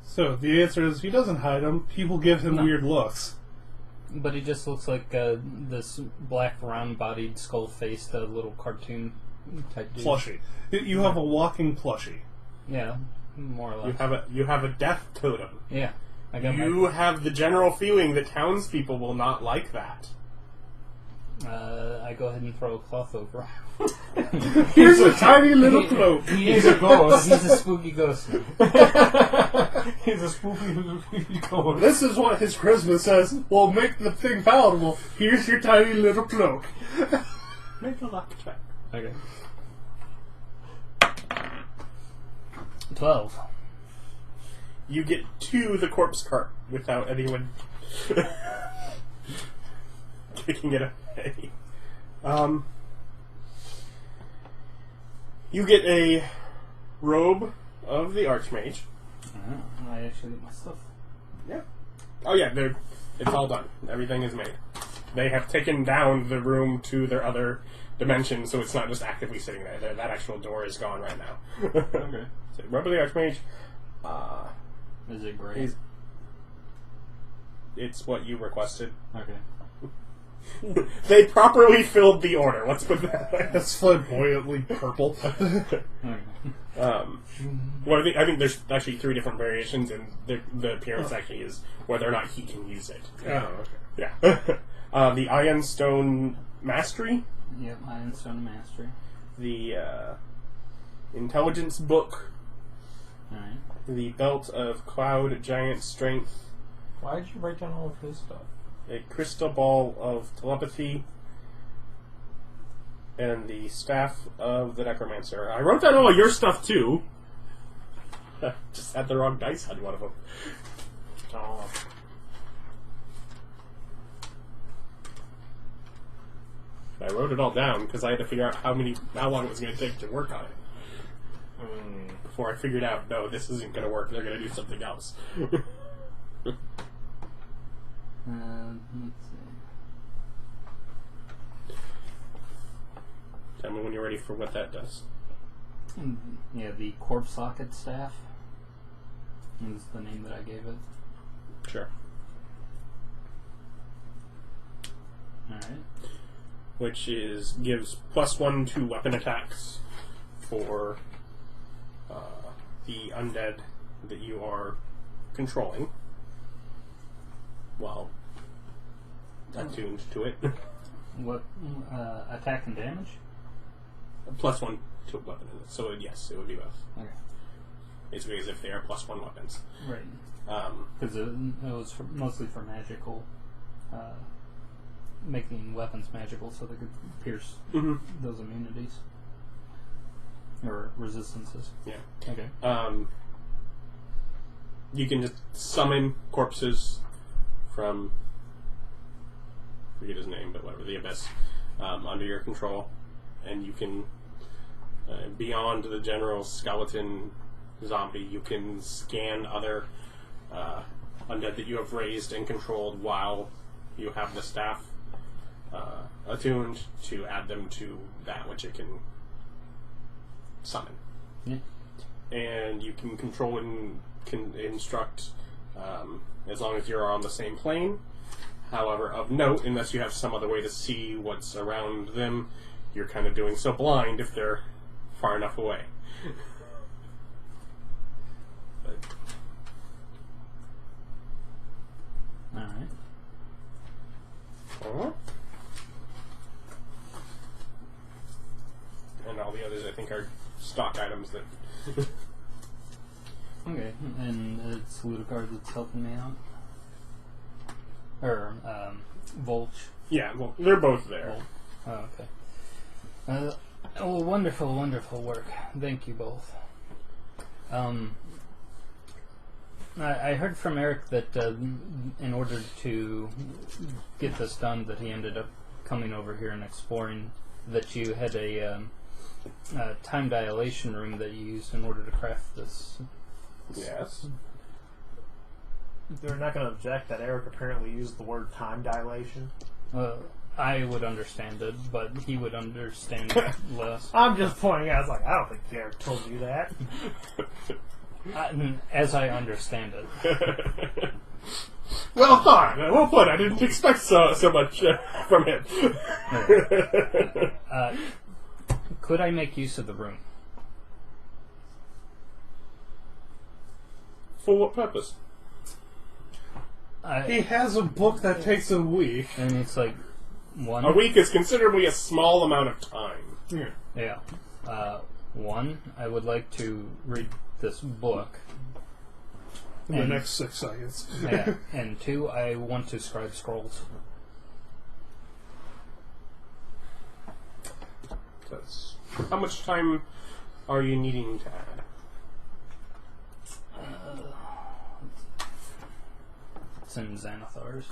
So the answer is he doesn't hide them. People give him No. weird looks. But he just looks like this black, round-bodied, skull-faced little cartoon type dude. Plushie. You have a walking plushie. Yeah, more or less. you have a death totem. Yeah, I got You have the general feeling that townspeople will not like that. I go ahead and throw a cloth over. Here's a tiny little cloak. He's a ghost. He's a spooky ghost. He's a spooky ghost. This is what his charisma says will make the thing palatable. Here's your tiny little cloak. Make a luck check. Okay. 12. You get to the corpse cart without anyone kicking it away. You get a robe of the Archmage. I actually get my stuff. Yeah. Oh yeah, it's all done. Everything is made. They have taken down the room to their other dimension, so it's not just actively sitting there. That actual door is gone right now. Okay. So, robe of the Archmage. Is it great? It's what you requested. Okay. They properly filled the order. Let's put that way. That's flamboyantly purple. Okay. Well, I think there's actually 3 different variations, and the appearance actually is whether or not he can use it. Oh, okay. Yeah. The Ironstone Mastery. Yep, Ironstone Mastery. The Intelligence Book. Alright. The Belt of Cloud Giant Strength. Why did you write down all of his stuff? A Crystal Ball of Telepathy. And the Staff of the Necromancer. I wrote down all of your stuff too. Just had the wrong dice on one of them. Oh. I wrote it all down because I had to figure out how long it was going to take to work on it. Before I figured out, no, this isn't going to work. They're going to do something else. Let's see. Tell me when you're ready for what that does. Yeah, the Corpsocket Staff is the name that I gave it. Sure. Alright. Which gives +1 to weapon attacks for the undead that you are controlling. Well, attuned to it. What, attack and damage? +1 to weapon. So yes, it would be both. Okay. Basically as if they are +1 weapons. Right. Because it was mostly for magical, making weapons magical so they could pierce those immunities. Or resistances. Yeah. Okay. You can just summon corpses from, I forget his name, but whatever, the Abyss, under your control. And you can, beyond the general skeleton zombie, you can scan other undead that you have raised and controlled while you have the staff attuned to add them to that which it can summon. Yeah. And you can control and can instruct as long as you're on the same plane. However, of note, unless you have some other way to see what's around them, you're kind of doing so blind if they're far enough away. But, Alright. and all the others, I think, are stock items that... Okay, and it's Ludicard that's helping me out? Or, Volch? Yeah, well, they're both there. Oh, okay. Wonderful, wonderful work. Thank you both. I heard from Erich that in order to get this done, that he ended up coming over here and exploring, that you had a time dilation room that you used in order to craft this. Yes. They're not going to object that Erich apparently used the word time dilation. I would understand it, but he would understand it less. I'm just pointing out, I was like, I don't think Erich told you that. As I understand it. Well thought. Well put. I didn't expect so much from him. Could I make use of the room? For what purpose? He has a book that takes a week. And it's like one. A week is considerably a small amount of time. Yeah. Yeah. One, I would like to read this book. In the next 6 seconds. Yeah. And two, I want to scribe scrolls. That's... How much time are you needing to add? It's in Xanathar's.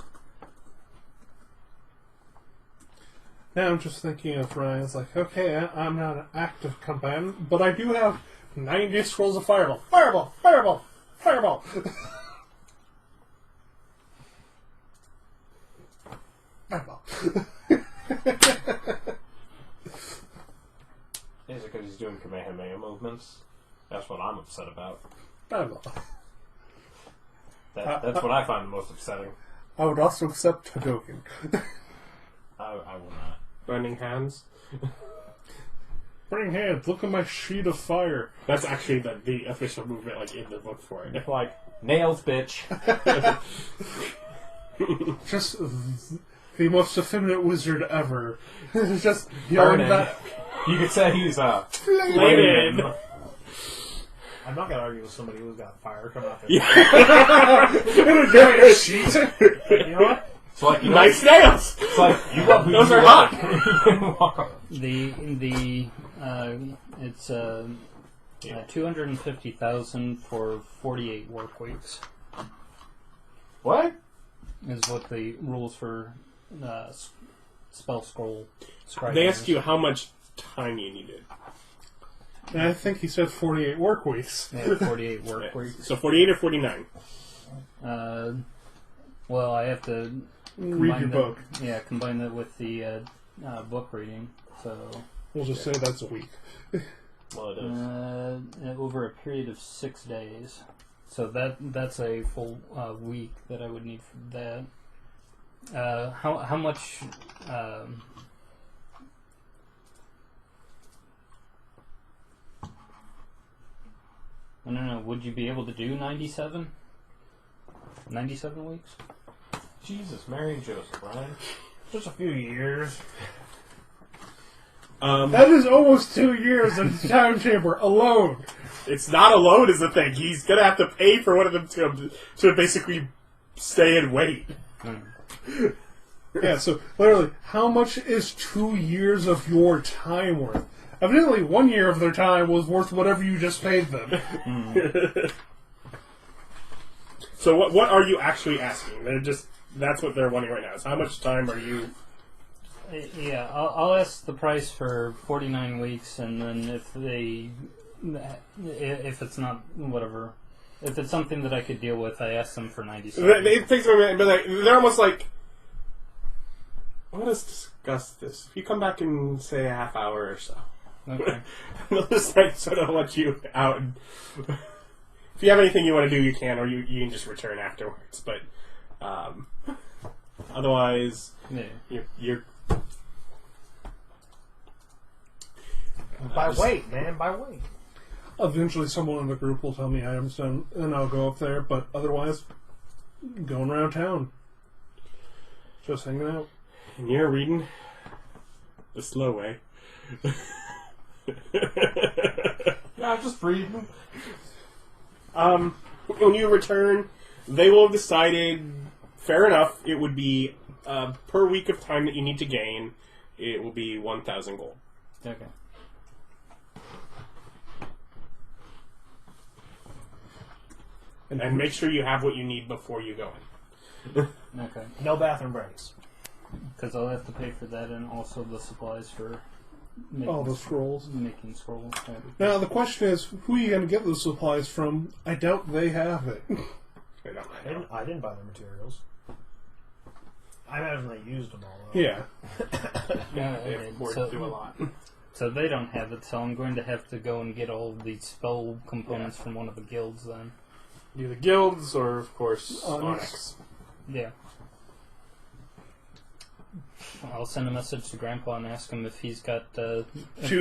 Now I'm just thinking of Ryan's like, okay, I'm not an active combatant, but I do have 90 scrolls of Fireball. Fireball! Fireball! Fireball! Fireball. Is it because he's doing Kamehameha movements? That's what I'm upset about. Fireball. That's what I find the most upsetting. I would also accept Hadoken. I will not. Burning hands? Burning hands, look at my sheet of fire. That's actually the official movement, like, in the book for it. Like, nails, bitch. Just the most effeminate wizard ever. Just yelling Burning. that. You could say he's Flaming. I'm not going to argue with somebody who's got fire coming out their In a giant sheet. You know what? It's like, you know, Nice nails! it's like, you love who Those you are love. hot. You can walk on. It's 250,000 for 48 work weeks. What? Is what the rules for spell scroll scribing. They asked you how much time you needed. And I think he said 48 work weeks. Yeah, 48 work weeks. So 48 or 49? Well, I have to Read your that, book. Yeah, combine that with the book reading. So We'll just say that's a week. Well, it is. over a period of 6 days. So that's a full week that I would need for that. How much? I don't know. Would you be able to do 97? 97 weeks? Jesus, Mary and Joseph, Ryan. Just a few years. That is almost 2 years in the time chamber alone. It's not alone is the thing. He's going to have to pay for one of them to basically stay and wait. Yeah, so literally, how much is 2 years of your time worth? Evidently, 1 year of their time was worth whatever you just paid them. So what are you actually asking? That's what they're wanting right now. Is how much time are you... Yeah, I'll ask the price for 49 weeks, and then if they If it's not whatever, if it's something that I could deal with, I ask them for 90 seconds. It takes them a minute, but like, they're almost like, let us discuss this. If you come back in, say, a half hour or so. Okay. They'll just like sort of let you out. And if you have anything you want to do, you can, or you can just return afterwards. But otherwise, Yeah. you're By weight, man, by weight. Eventually, someone in the group will tell me Adam's done, and I'll go up there. But otherwise, going around town, just hanging out. and you're reading the slow way. Yeah, just reading. When you return, they will have decided. Fair enough. It would be per week of time that you need to gain. It will be 1,000 gold. Okay. And make sure you have what you need before you go in. Okay. No bathroom breaks. Because I'll have to pay for that and also the supplies for making, All the scrolls. making scrolls. Now, the question is, who are you going to get those supplies from? I doubt they have it. They don't know. I didn't buy the materials. I imagine they used them all. Though. Yeah. Yeah, They okay, worked so, through a lot. so they don't have it, so I'm going to have to go and get all of the spell components from one of the guilds then. Either guilds or, of course, Onyx. Onyx. Yeah. I'll send a message to Grandpa and ask him if he's got 2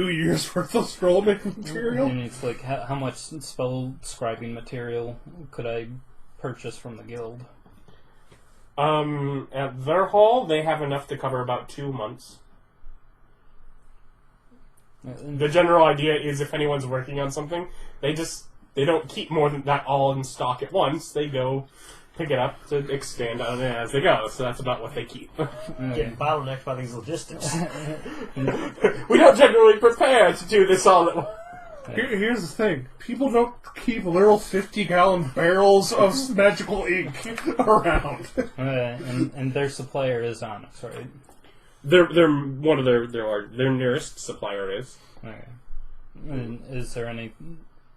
years worth of scroll making material? and it's like how much spell scribing material could I purchase from the guild? At their hall, they have enough to cover about 2 months. The general idea is if anyone's working on something, they don't keep more than that all in stock at once. They go pick it up to expand on it as they go. So that's about what they keep. Getting bottlenecked by these logistics. We don't generally prepare to do this all at once. Here's the thing. People don't keep literal 50-gallon barrels of magical ink around. And their supplier is Onyx, right? They're one of their nearest supplier is. Okay. And is there any...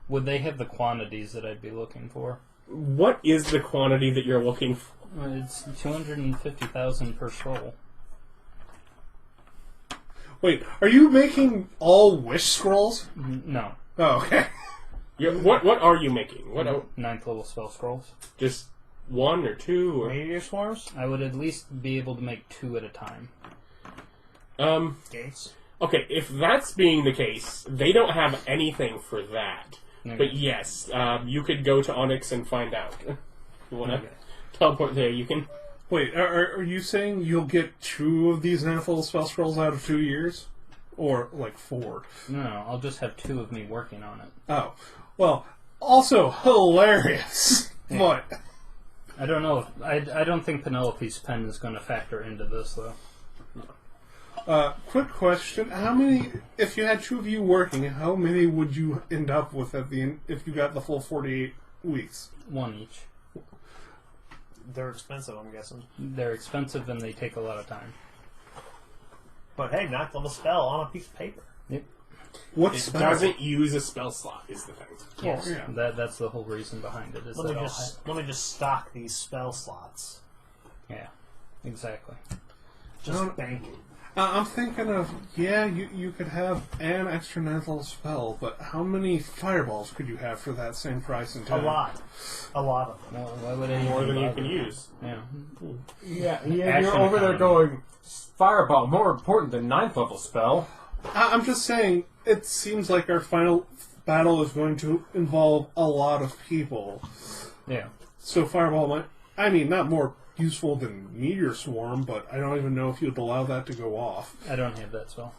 Would they have the quantities that I'd be looking for? What is the quantity that you're looking for? It's 250,000 per scroll. Wait, are you making all wish scrolls? No. Oh, okay. What are you making? What? 9th level spell scrolls. Just 1 or 2 or Meteor Swarms? I would at least be able to make 2 at a time. Gates? Okay, if that's being the case, they don't have anything for that. Okay. But yes, you could go to Onyx and find out. You want to Okay. teleport there, you can. Wait, are you saying you'll get 2 of these handful of spell scrolls out of 2 years? Or, like, 4? No, I'll just have 2 of me working on it. Oh. Well, also hilarious. But... I don't know. I don't think Penelope's pen is going to factor into this, though. Quick question. How many, if you had 2 of you working, how many would you end up with at the end, if you got the full 48 weeks? 1 each. They're expensive, I'm guessing. They're expensive and they take a lot of time. But hey, knock the spell on a piece of paper. Yep. What It spell? doesn't use a spell slot, is the thing. Yes. yeah. That's the whole reason behind it. Is Let that me I'll just stock these spell slots. yeah, exactly. Just bank it. I'm thinking of, you could have an extra 9th level spell, but how many fireballs could you have for that same price in A town? lot. A lot of them. Well, why would I More even than you bother? can use. Yeah. Yeah, Action you're over there economy. going, Fireball, more important than 9th level spell. I'm just saying, it seems like our final battle is going to involve a lot of people. Yeah. So fireball might, I mean, not more useful than Meteor Swarm, but I don't even know if you'd allow that to go off. I don't have that spell.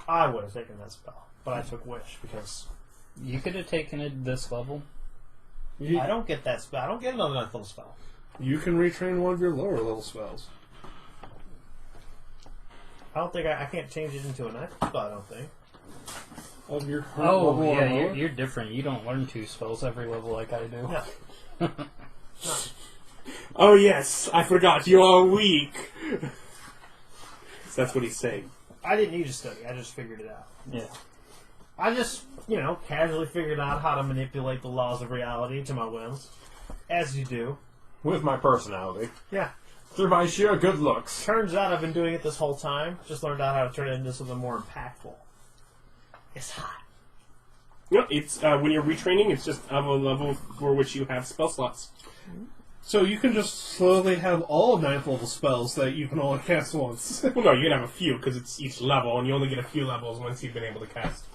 I would have taken that spell, but I took Wish because You could have taken it this level. I don't get that spell. I don't get another 9th level spell. You can retrain one of your lower level spells. I don't think I can't change it into a 9th spell. I don't think. Of your current Oh, level or yeah, lower? you're different. You don't learn 2 spells every level like I do. No. Oh yes, I forgot, you are weak. So that's what he's saying. I didn't need to study. I just figured it out. Yeah. I just, casually figured out how to manipulate the laws of reality to my whims. As you do. With my personality. Yeah. Through my sheer good looks. Turns out I've been doing it this whole time. Just learned out how to turn it into something more impactful. It's hot. It's when you're retraining, it's just of a level for which you have spell slots. So you can just slowly have all 9th level spells that you can only cast once. Well, no, you can have a few, because it's each level, and you only get a few levels once you've been able to cast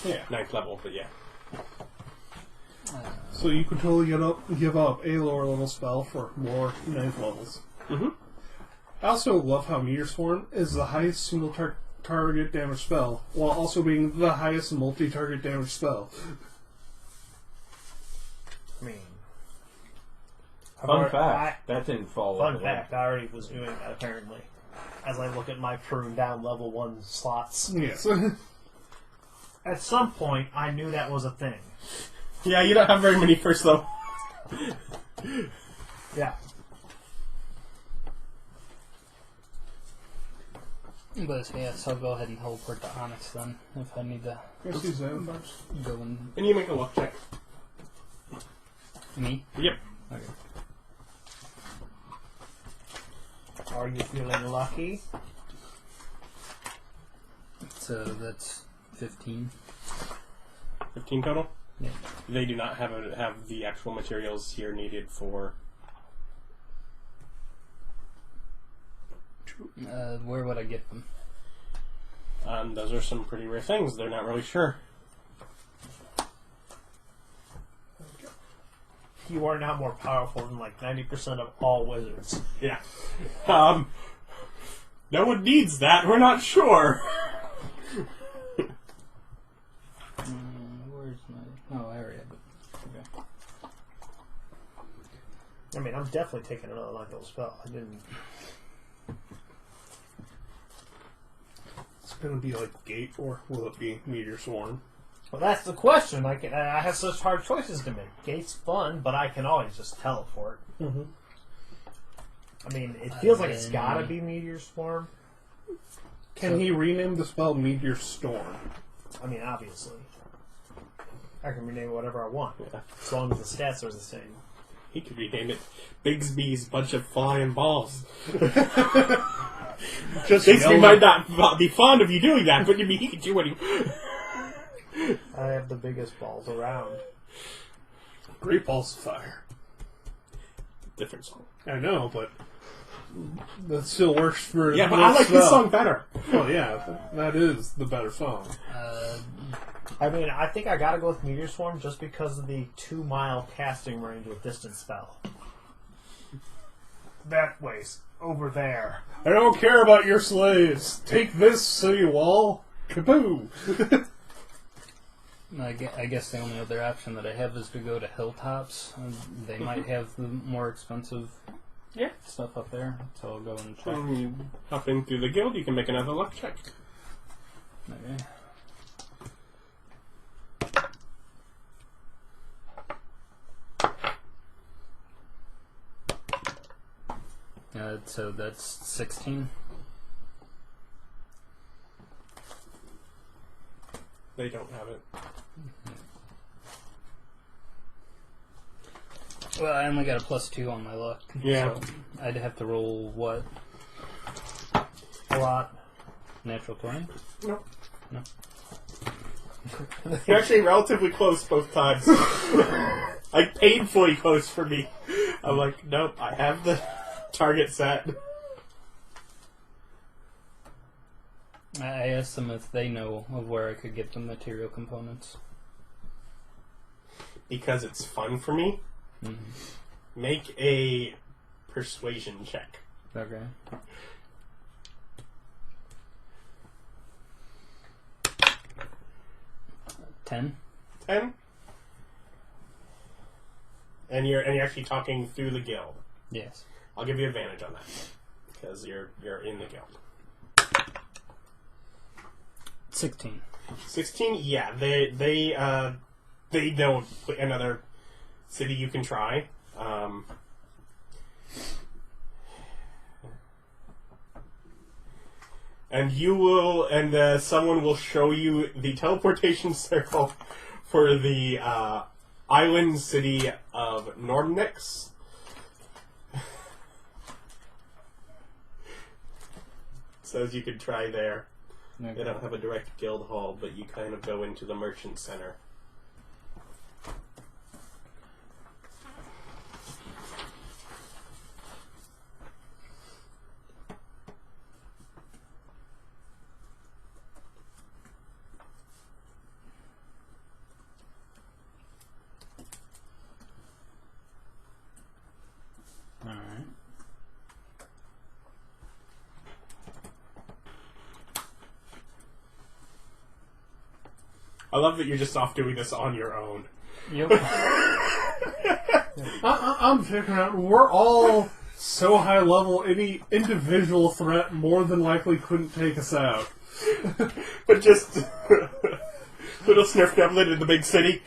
9th level, but yeah. So you can totally give up a lower level spell for more 9th levels. Mm-hmm. I also love how Meteor Storm is the highest single target damage spell, while also being the highest multi-target damage spell. I mean... Fun fact. That didn't fall Fun fact, I already was doing that, apparently. As I look at my pruned down level 1 slots. Yes. At some point, I knew that was a thing. Yeah, you don't have very many first level. Yeah. But yes, I'll go ahead and teleport to Onyx then, if I need to Let's use that first. go and... And you make a luck check. Me? Yep. Okay. Are you feeling lucky? So that's 15. 15 total? Yeah. They do not have the actual materials here needed for... Where would I get them? Those are some pretty rare things. They're not really sure. You are now more powerful than like 90% of all wizards. Yeah. No one needs that. We're not sure. Where's my... Oh, I already have it. Okay. I mean, I'm definitely taking another light level spell. I didn't... It's going to be like Gate, or will it be Meteor Swarm? Well, that's the question. I have such hard choices to make. Gate's fun, but I can always just teleport. Mm-hmm. I mean, it feels like it's gotta be Meteor Storm. Can he rename the spell Meteor Storm? I mean, obviously. I can rename it whatever I want, Yeah. as long as the stats are the same. He could rename it Bigsby's Bunch of Flying Balls. Just Bigsby might not be fond of you doing that, but he could do what he... I have the biggest balls around. Great Balls of Fire. Different song. I know, but that still works for... Yeah, but I like this song better. Well, yeah, that is the better song. I mean, I think I gotta go with Meteor Swarm just because of the 2-mile casting range with Distance Spell. That way's over there. I don't care about your slaves. Take this, city wall. Kaboo! I guess the only other option that I have is to go to Hilltops. They might have the more expensive stuff up there, so I'll go and check. When you hop in through the guild, you can make another luck check. Okay. So that's 16. They don't have it. Well, I only got a +2 on my luck. Yeah. So I'd have to roll what? A lot. Natural 20? No. No. You're actually relatively close both times. Like, painfully close for me. I'm like, nope, I have the target set. I asked them if they know of where I could get the material components. Because it's fun for me, make a persuasion check. Okay. $10. 10? And you're actually talking through the guild. Yes. I'll give you advantage on that. Because you're in the guild. 16. 16? Yeah, they know another city you can try. And you will, and someone will show you the teleportation circle for the island city of Normnix. Says you could try there. Okay. They don't have a direct guild hall, but you kind of go into the merchant center. Alright. I love that you're just off doing this on your own. Yep. I'm figuring out we're all so high level, any individual threat more than likely couldn't take us out. But just little Snurf Goblin in the big city.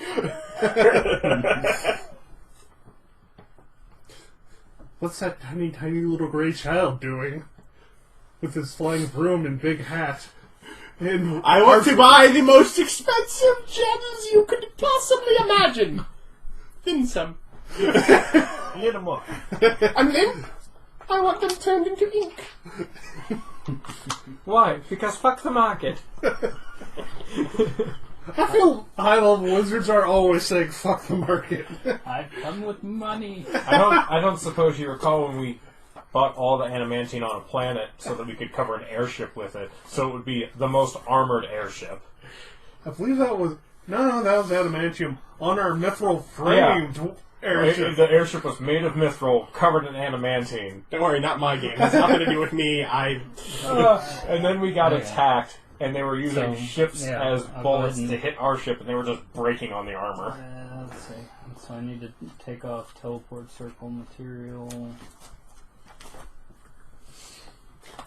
What's that tiny, tiny little gray child doing? With his flying broom and big hat. And I want to buy the most expensive gems you could possibly imagine. Then some. Hit him up. And then I want them turned into ink. Why? Because fuck the market. I feel high level wizards are always saying fuck the market. I come with money. I don't suppose you recall when we bought all the adamantine on a planet so that we could cover an airship with it, so it would be the most armored airship. I believe that was... No, that was adamantium on our mithril framed airship. The airship was made of mithril, covered in adamantine. Don't worry, not my game. That's nothing to do with me. And then we got attacked, and they were using So, ships yeah, as I'll bullets go ahead to and- hit our ship, and they were just breaking on the armor. Let's see. So I need to take off teleport circle material.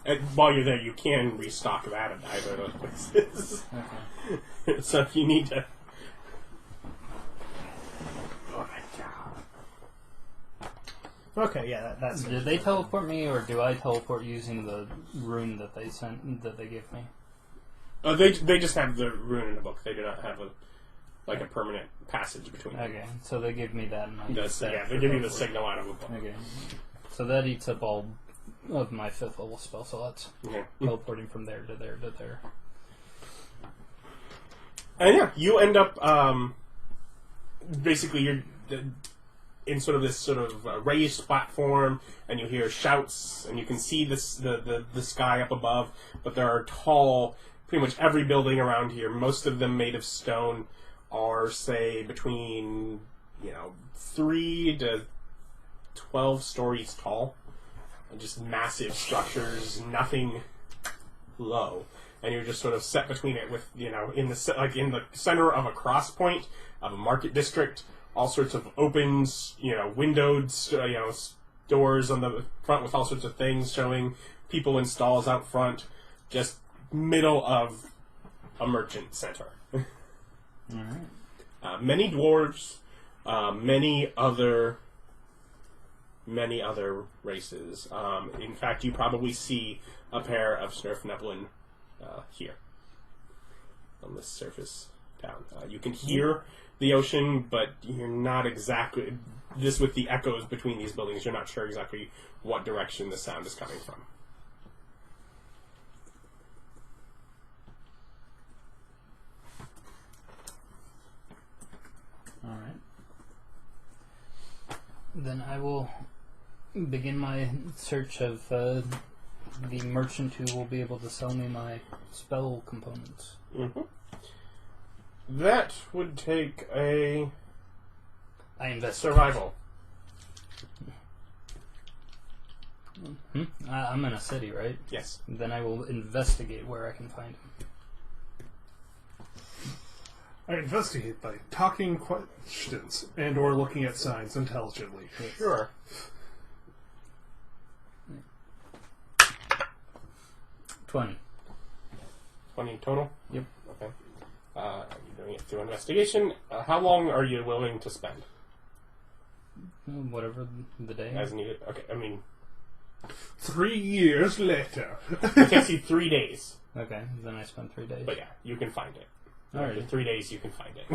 And while you're there, you can restock that at either of those places. Okay. So if you need to... Okay, yeah, that's Did they teleport me, or do I teleport using the rune that they gave me? They just have the rune in the book. They do not have a permanent passage between them. Okay, so they give me that. And I That's, set it yeah, for they give you the teleport. signal out of a book. Okay, so that eats up all of my 5th level spell slots. Yeah. Teleporting from there to there to there. And yeah, you end up basically you're in sort of this sort of raised platform, and you hear shouts, and you can see this the sky up above. But there are tall, pretty much every building around here, most of them made of stone, are say between 3 to 12 stories tall, and just massive structures, nothing low. And you're just sort of set between it with, in the center of a cross point of a market district, all sorts of open, windowed, doors on the front with all sorts of things showing people in stalls out front, just middle of a merchant center. Alright. Many dwarves, many other races. In fact, you probably see a pair of Snurfneblin here on this surface town. You can hear the ocean, but you're not exactly, just with the echoes between these buildings, you're not sure exactly what direction the sound is coming from. Alright. Then I will begin my search of the merchant who will be able to sell me my spell components. Mm-hmm. That would take a I invest. survival. I'm in a city, right? Yes. Then I will investigate where I can find him. I investigate by talking questions and or looking at signs intelligently. Sure. 20. 20 total? Yep. Okay. You're doing it through investigation. How long are you willing to spend? Whatever the day. As needed. Okay, I mean, 3 years later. It takes you 3 days. Okay, then I spend 3 days. But yeah, you can find it. Alright. In 3 days, you can find it.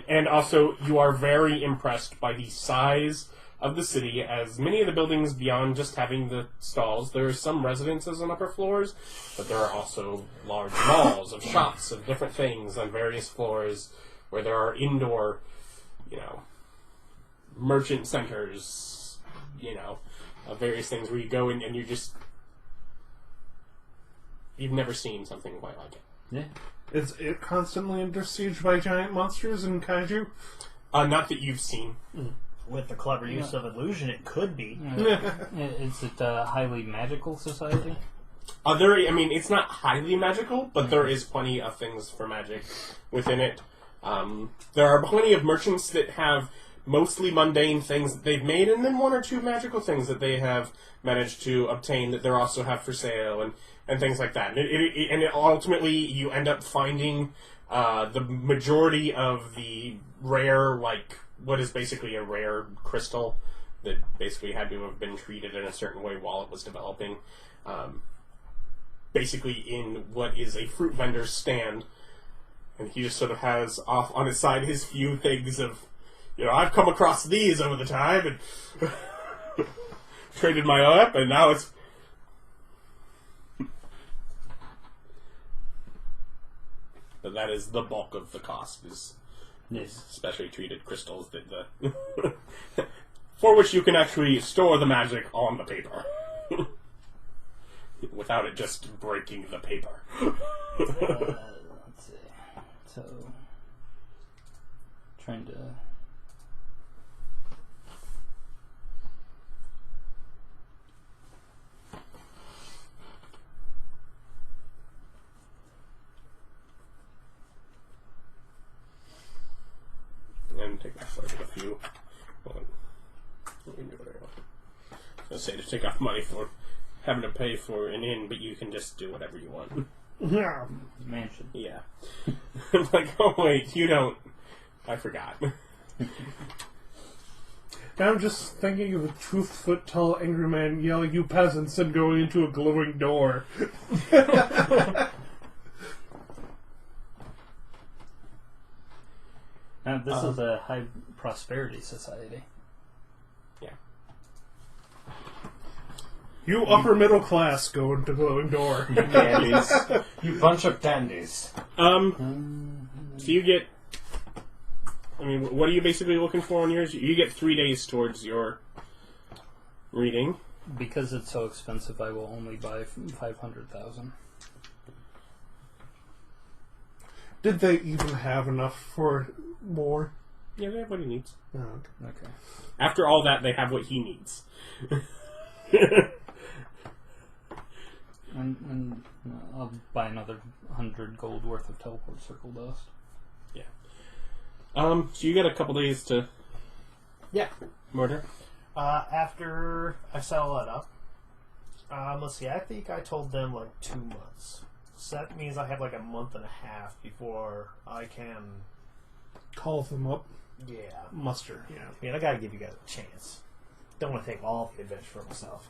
and also, you are very impressed by the size of the city, as many of the buildings, beyond just having the stalls, there are some residences on upper floors, but there are also large malls of shops of different things on various floors, where there are indoor, merchant centers, of various things where you go in and you've never seen something quite like it. Yeah. Is it constantly under siege by giant monsters and kaiju? Not that you've seen. With the clever use of illusion, it could be. Is it a highly magical society? It's not highly magical, but there is plenty of things for magic within it. There are plenty of merchants that have mostly mundane things that they've made, and then one or two magical things that they have managed to obtain that they also have for sale, and things like that. And ultimately, you end up finding the majority of the rare, what is basically a rare crystal that basically had to have been treated in a certain way while it was developing. Basically in what is a fruit vendor's stand. And he just sort of has off on his side his few things of, I've come across these over the time and traded my up, and now it's... But that is the bulk of the cost, is specially treated crystals that for which you can actually store the magic on the paper. Without it just breaking the paper. Let's see. So, trying to... And take off a few. Hold on. Let me do what I want. I was going to say to take off money for having to pay for an inn, but you can just do whatever you want. Yeah. Mansion. Yeah. I'm like, oh wait, you don't. I forgot. I'm just thinking of a 2-foot-tall angry man yelling, "You peasants," and going into a glowing door. Now, this is a high prosperity society. Yeah. You upper middle class go into glowing door. You dandies. You bunch of dandies. So you get... what are you basically looking for on yours? You get 3 days towards your reading. Because it's so expensive, I will only buy 500,000. Did they even have enough for more? Yeah, they have what he needs. Oh, Okay. After all that, they have what he needs. And I'll buy another 100 gold worth of teleport circle dust. Yeah. So you got a couple days to... Yeah. Murder? After I settle that up, let's see, I think I told them 2 months. So that means I have a month and a half before I can... call them up. Yeah. Muster, yeah. I mean, I gotta give you guys a chance. Don't want to take all the adventure for myself.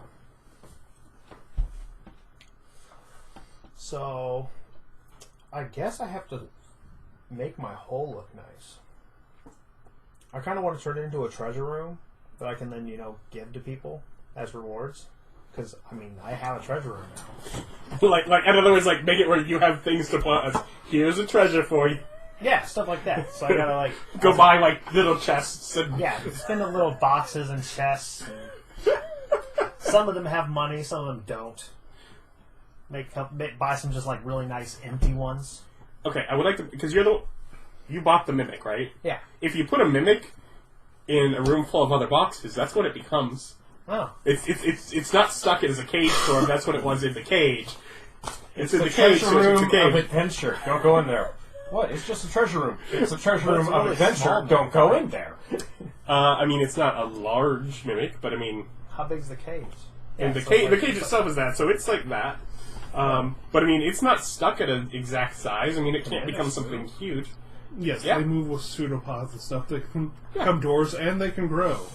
So, I guess I have to make my hole look nice. I kind of want to turn it into a treasure room that I can then, give to people as rewards. Because, I have a treasure room now. in other words, make it where you have things to put as, here's a treasure for you. Yeah, stuff like that. So I gotta, Go buy, little chests and... Yeah, spin the little boxes and chests. And some of them have money, some of them don't. Buy some just, really nice empty ones. Okay, I would like to... Because you bought the Mimic, right? Yeah. If you put a Mimic in a room full of other boxes, that's what it becomes. Oh. It's not stuck as a cage for him. That's what it was in the cage. It's in the treasure cage, so it's room a cage. of adventure. Don't go in there. What? It's just a treasure room. It's a treasure But it's room of really adventure. small. Don't go in there. It's not a large Mimic, but How big's the cage? and Yeah, the so cage itself is that, so it's like that. But it's not stuck at an exact size. It can't become something huge. Yes, Yeah. they move with pseudopods and stuff. They can become doors and they can grow.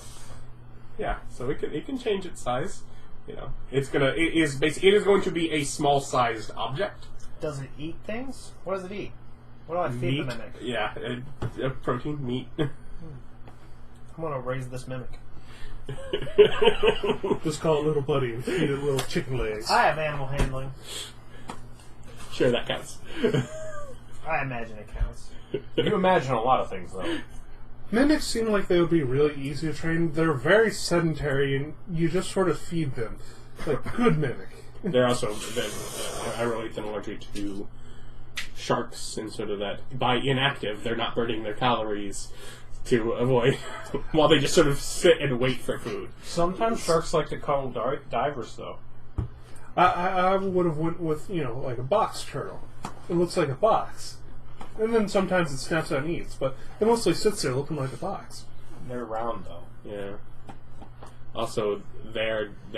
Yeah, so it can change its size. You know, it is going to be a small-sized object. Does it eat things? What does it eat? What do I feed Meat, the mimic? yeah, protein, meat. I'm gonna raise this mimic. Just call it little buddy and feed it little chicken legs. I have animal handling. Sure, that counts. I imagine it counts. You imagine a lot of things, though. Mimics seem like they would be really easy to train. They're very sedentary, and you just sort of feed them. Like, good mimic. They're also, I relate them largely to sharks, and sort of that, by inactive, they're not burning their calories to avoid, while they just sort of sit and wait for food. Sometimes sharks like to cuddle divers, though. I would have went with, like a box turtle. It looks like a box. And then sometimes it snaps out and eats, but it mostly sits there looking like a box. They're round, though. Yeah. Also, they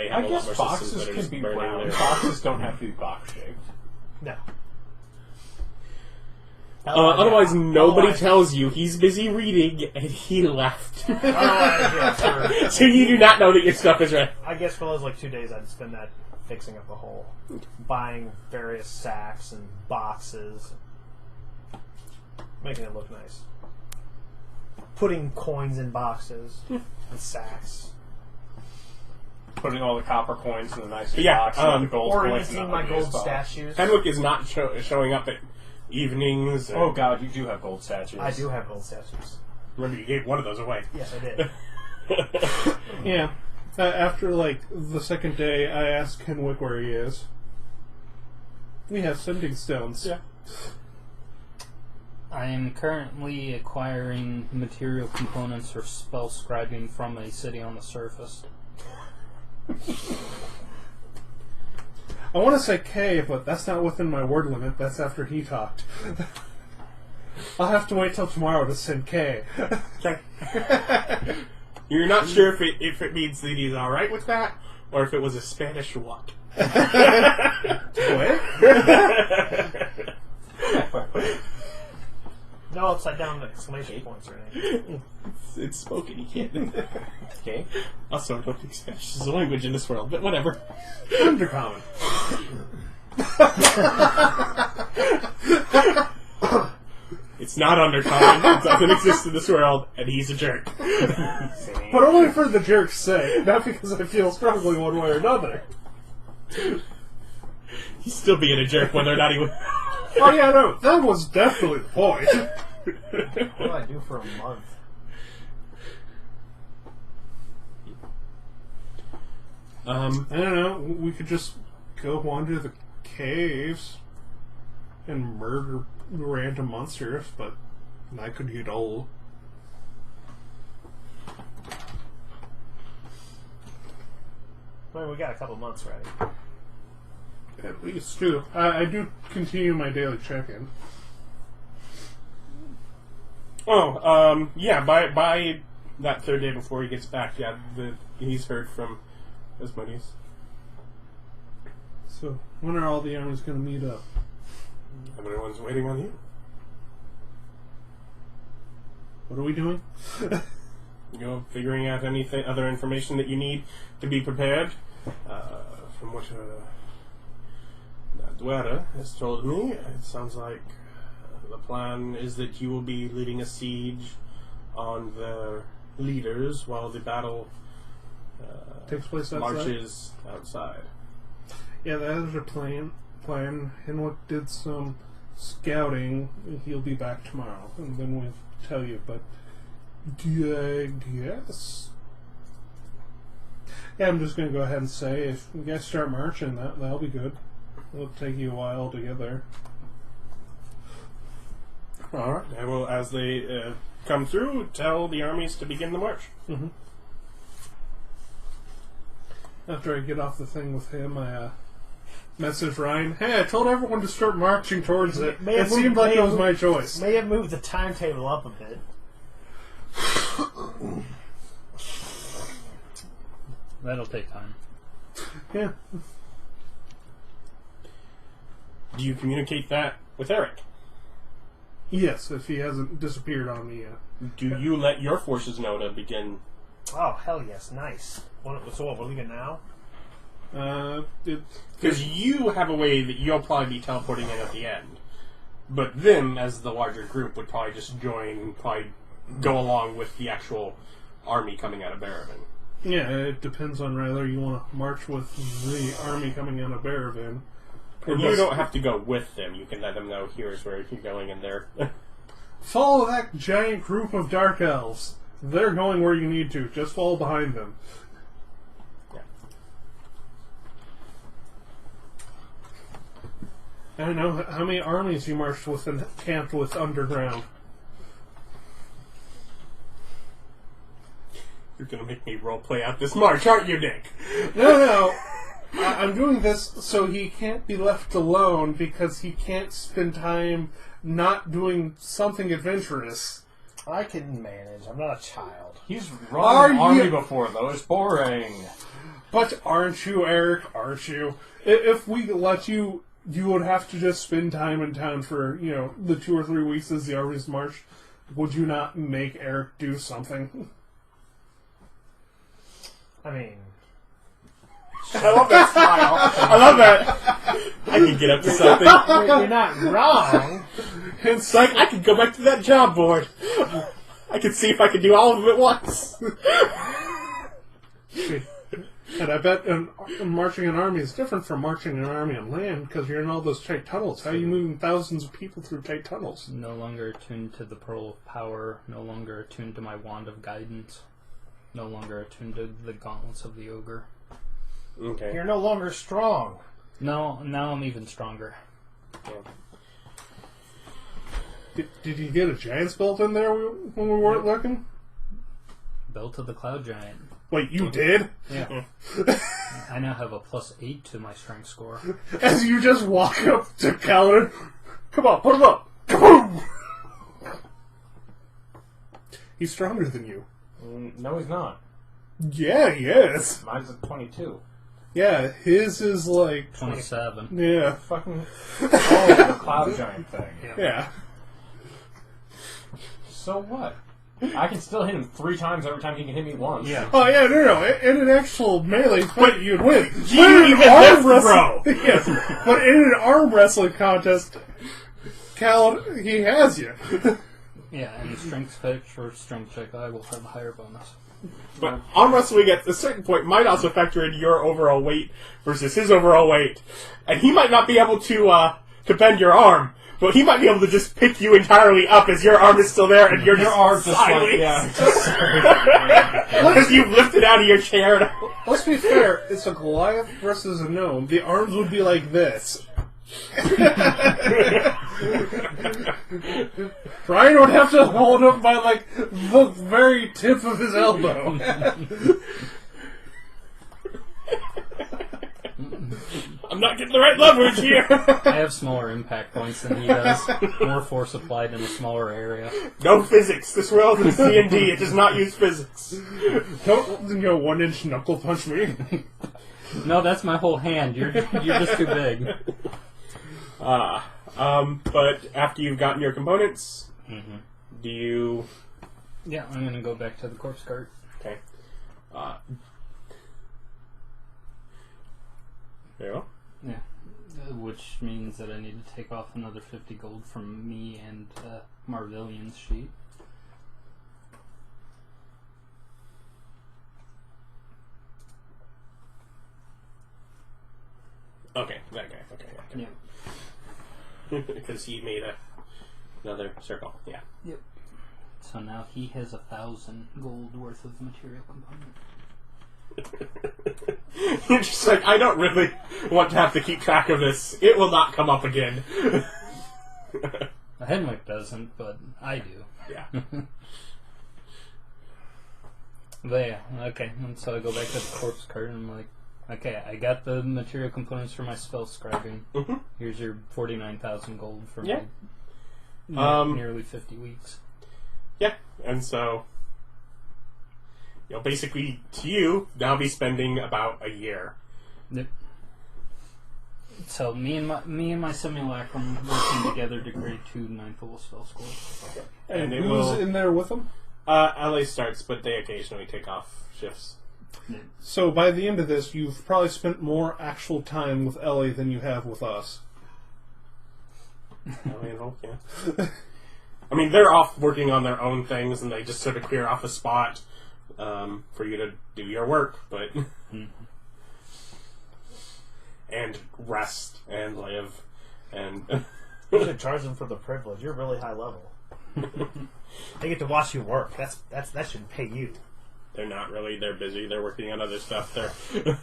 have I a lot guess more boxes systems that are can just be burning round. their... Boxes don't have to be box-shaped. No. Otherwise, nobody tells you he's busy reading and he left. So you do not know that your stuff is ready. I guess for those 2 days, I'd spend that fixing up the hole, buying various sacks and boxes, making it look nice, putting coins in boxes and sacks, Putting all the copper coins in the nice Yeah, box and the gold or coins in eating the my ugliest gold box. statues. Henwick is not showing up at evenings. Oh god, you do have gold statues. I do have gold statues. Remember, you gave one of those away. Yes, I did. Yeah. After, the second day, I asked Henwick where he is. We have sending stones. Yeah. I am currently acquiring material components for spell scribing from a city on the surface. I want to say K, but that's not within my word limit. That's after he talked. I'll have to wait till tomorrow to send K. Okay. You're not sure if it means that he's alright with that, or if it was a Spanish what. No upside down exclamation points or anything. It's spoken, you can't. Okay. Also, I don't think Spanish is a language in this world, but whatever. Undercommon. It's not undercommon. It doesn't exist in this world, and he's a jerk. But only for the jerk's sake, not because I feel strongly one way or another. He's still being a jerk when they're not even... Oh yeah, no, that was definitely the point. What do I do for a month? I don't know, we could just go wander the caves and murder random monsters, but that could get old. I mean, we got a couple months ready. At least two. I do continue my daily check-in. Yeah, by that third day before he gets back, yeah, he's heard from Asmodeus. So, when are all the armies going to meet up? Everyone's waiting on you. What are we doing? Figuring out anything, other information that you need to be prepared. From what Duera has told me, it sounds like the plan is that you will be leading a siege on the leaders while the battle Takes place outside? marches outside. Yeah, that is our plan. Henwick did some scouting. He'll be back tomorrow, and then we'll tell you. But I guess, yeah, I'm just going to go ahead and say if you guys start marching, that'll be good. It'll take you a while to get there. All right. I will, as they come through, tell the armies to begin the march. Mm-hmm. After I get off the thing with him, I message Ryan. Hey, I told everyone to start marching towards it. It seemed like it was my choice. May have moved the timetable up a bit. That'll take time. Yeah. Do you communicate that with Erich? Yes, if he hasn't disappeared on me yet. Do you let your forces know to begin? Oh, hell yes. Nice. So what, we're leaving now? Because you have a way that you'll probably be teleporting in at the end. But them, as the larger group, would probably just join and probably go along with the actual army coming out of Baraven. Yeah, it depends on whether you want to march with the army coming out of Baraven. And you don't have to go with them. You can let them know here's where you're going and there. Follow that giant group of dark elves. They're going where you need to. Just follow behind them. Yeah. I don't know how many armies you marched with and camped with underground. You're going to make me roleplay out this march, aren't you, Nick? No. I'm doing this so he can't be left alone because he can't spend time not doing something adventurous. I can manage. I'm not a child. He's run Are an army you- before, though. It's boring. But aren't you, Erich? Aren't you? If we let you, you would have to just spend time in town for, the 2 or 3 weeks as the armies march. Would you not make Erich do something? I mean, I love that smile. I love that. I can get up to something. you're not wrong. It's like, I could go back to that job board. I could see if I could do all of them at once. And I bet marching an army is different from marching an army on land because you're in all those tight tunnels. How are you moving thousands of people through tight tunnels? No longer attuned to the Pearl of Power, no longer attuned to my Wand of Guidance, no longer attuned to the Gauntlets of the Ogre. Okay. You're no longer strong. No, now I'm even stronger. Did you get a giant's belt in there when we weren't looking? Belt of the Cloud Giant. Wait, you did? Yeah. I now have a +8 to my strength score. As you just walk up to Kalidan, come on, put him up! Kaboom! He's stronger than you. No, he's not. Yeah, he is. Mine's a 22. Yeah, his is like... 27. Yeah. Fucking... Oh, the cloud giant thing. Yeah. So what? I can still hit him 3 times every time he can hit me once. Yeah. Oh, yeah, no. In an actual melee fight, you'd win. But You in an even arm left, wrestling... Yes, but in an arm wrestling contest, Kalidan, he has you. Yeah, and strength check or strength check, I will have a higher bonus. But arm wrestling at a certain point might also factor in your overall weight versus his overall weight. And he might not be able to bend your arm, but he might be able to just pick you entirely up as your arm is still there and you're Your arm's just like, sideways. yeah. Because you've lifted out of your chair. And Let's be fair, it's a Goliath versus a gnome. The arms would be like this. Brian would have to hold him by, like, the very tip of his elbow. I'm not getting the right leverage here. I have smaller impact points than he does. More force applied in a smaller area. No physics. This world is D&D. It does not use physics. Don't, 1-inch knuckle punch me. No, that's my whole hand. You're just too big. But after you've gotten your components, do you... Yeah, I'm gonna go back to the corpse cart. Okay. There you go. Yeah. Which means that I need to take off another 50 gold from me and Marvillian's sheet. Okay, that guy. Okay, yeah. Because he made another circle. Yeah. Yep. So now he has 1,000 gold worth of material component. You're just like, I don't really want to have to keep track of this. It will not come up again. Henwick doesn't, but I do. Yeah. But yeah, okay. And so I go back to the corpse cart and I'm like, okay, I got the material components for my spell scribing. Mm-hmm. Here's your 49,000 gold for Yeah. nearly 50 weeks. Yeah, and so you'll basically, to you, now be spending about a year. Yep. So me and my simulacrum working together to grade 2 9th level spell school. And it who's will... in there with him? LA starts, but they occasionally take off shifts. So by the end of this, you've probably spent more actual time with Ellie than you have with us. I mean, yeah. I mean, they're off working on their own things, and they just sort of clear off a spot for you to do your work, but and rest and live, and You should charge them for the privilege. You're really high level. They get to watch you work. That should pay you. they're not really. They're busy. They're working on other stuff. They're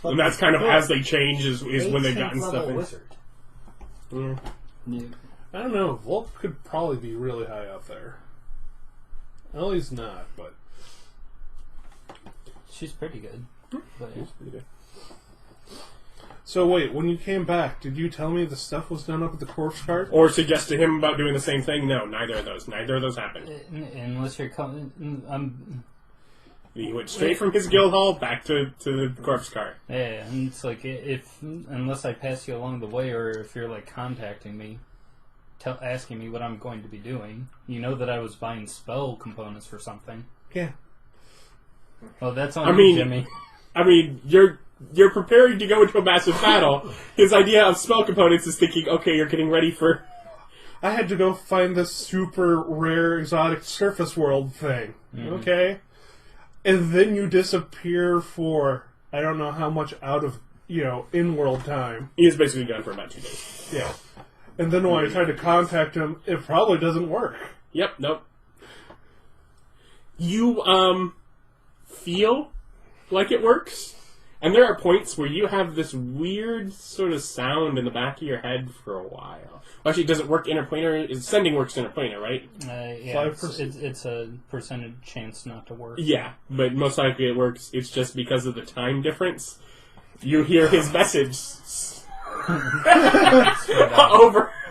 and that's kind of as they change is when they've gotten stuff in. Wizard. Yeah. Yeah. I don't know. Volk could probably be really high up there. Ellie's not, but She's pretty good. But, yeah. It's pretty good. so wait. When you came back, did you tell me the stuff was done up at the corpse cart? Or suggest to him about doing the same thing? No, neither of those. Neither of those happened. Unless you're coming... He went straight from his guild hall back to the corpse cart. Yeah, and it's like, unless I pass you along the way, or if you're, like, contacting me, asking me what I'm going to be doing, you know that I was buying spell components for something. Yeah. Oh, that's on I you, mean- Jimmy. I mean, you're preparing to go into a massive battle. His idea of spell components is thinking, okay, you're getting ready for... I had to go find this super rare exotic surface world thing. Okay? And then you disappear for I don't know how much out of, in-world time. He is basically gone for about 2 days. Yeah. And then when I try to contact him, it probably doesn't work. Yep, nope. You, feel like it works, and there are points where you have this weird sort of sound in the back of your head for a while. Actually, does it work interplanar? Sending works interplanar, right? Yeah, it's a percentage chance not to work. Yeah, but most likely it works. It's just because of the time difference. You hear his message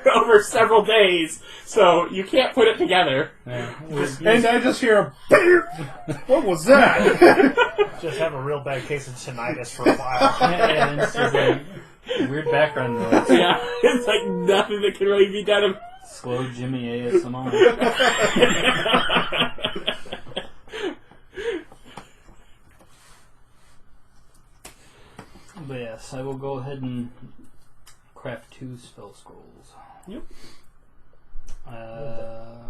over several days, so you can't put it together. Yeah. And I just hear a beep! What was that? Just have a real bad case of tinnitus for a while. And it's just like weird background noise. Yeah, it's like nothing that can really be done. Slow Jimmy ASMR. But yes, I will go ahead and craft 2 spell scrolls. Yep. I'll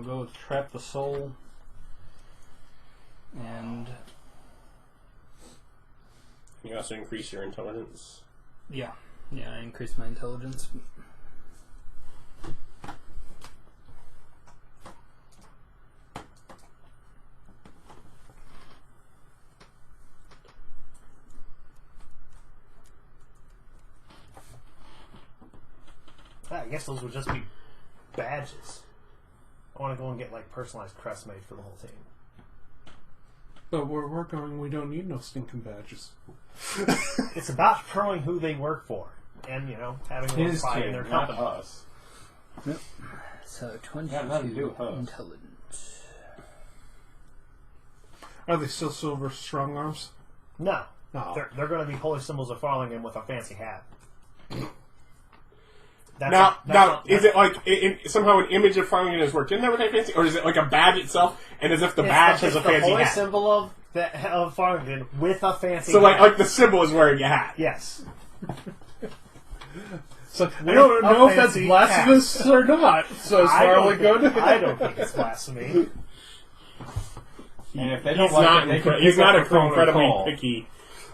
go with Trap the Soul and You also increase your intelligence. yeah, I increase my intelligence. I guess those would just be badges. I want to go and get personalized crests made for the whole team. But where we're going, we don't need no stinking badges. It's about showing who they work for, and having a little His pride in team, their not company. us. So Got nothing to do 22 with us. intelligence. Are they still silver strong arms? No, No. they're going to be holy symbols of Farlingham with a fancy hat. Now, is it like somehow an image of Farmington has worked in there with that fancy, or is it like a badge itself, and as if the badge has a fancy the holy hat? symbol of Farmington with a fancy So hat. like the symbol is wearing a hat. Yes. So I don't know if that's fancy blasphemous or not. So as far as we go to I don't think it's blasphemy. And if they He's don't like not. it, they can He's pick not up the phone and incredibly call. picky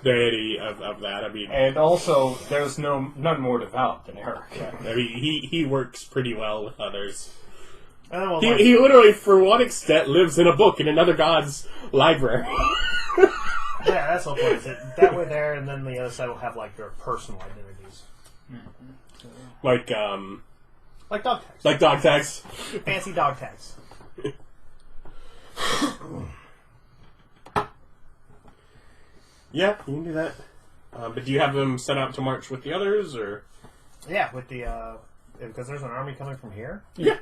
deity of that. I mean, And also, there's none more devout than Erich. I mean, he works pretty well with others. I don't He, know, he literally, for one extent, lives in a book in another god's library. yeah, that's the whole point. Is that way there, and then the other side will have their personal identities, like dog tags, dog tags. fancy dog tags. Yeah, you can do that. But do you have them set out to march with the others, or? Yeah, with the because there's an army coming from here. Yeah.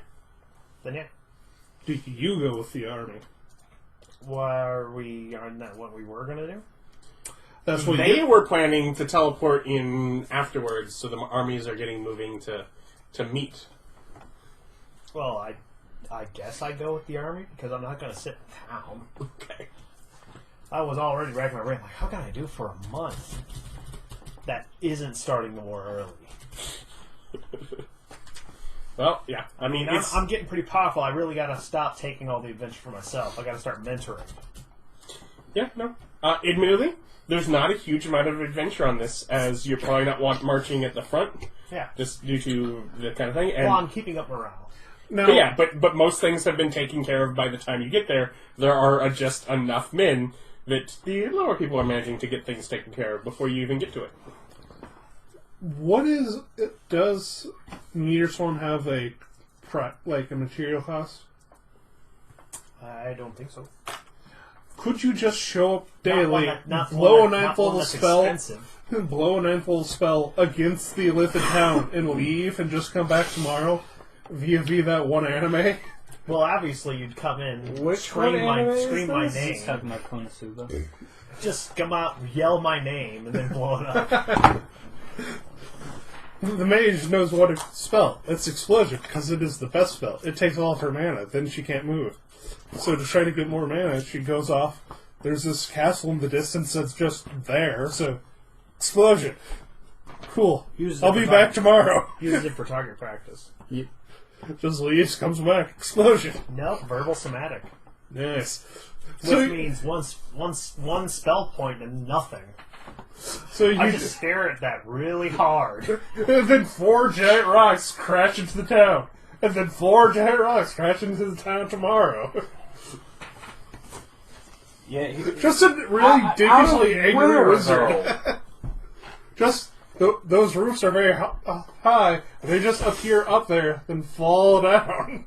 Then yeah, do you go with the army? are not what we were gonna do? That's what They were planning to teleport in afterwards, so the armies are getting moving to meet. Well, I guess I go with the army because I'm not gonna sit in town. Okay. I was already racking my brain, like, how can I do for a month that isn't starting the war early? Well, yeah. I mean, I'm getting pretty powerful. I really got to stop taking all the adventure for myself. I got to start mentoring. Yeah, no. Admittedly, there's not a huge amount of adventure on this, as you're probably not marching at the front, Yeah. just due to the kind of thing. And, Well, I'm keeping up morale. Now, but yeah, but most things have been taken care of by the time you get there. There are just enough men that the lower people are managing to get things taken care of before you even get to it. does Meteor Storm have a material cost? I don't think so. Could you just show up daily, Not blow a one ninth level that's spell, expensive. blow a ninth level spell against the Illithid town, and leave, and just come back tomorrow via that one anime? Well, obviously, you'd come in, Which scream one anime scream is my this? name, He's talking about Konosuba. just come out, yell my name, and then blow it up. The mage knows what to spell. It's Explosion, because it is the best spell. It takes all of her mana, then she can't move. So to try to get more mana, she goes off. There's this castle in the distance that's just there, so... Explosion. Cool. I'll be back tomorrow. Uses it for target practice. Yep. Just leaves, comes back. Explosion. Nope, verbal somatic. Nice. Which means one spell point and nothing. So you I just stare at that really hard. and then 4 giant rocks crash into the town. And then 4 giant rocks crash into the town tomorrow. Yeah, Just a really ridiculously angry wizard. Just those roofs are very high. They just appear up there, then fall down.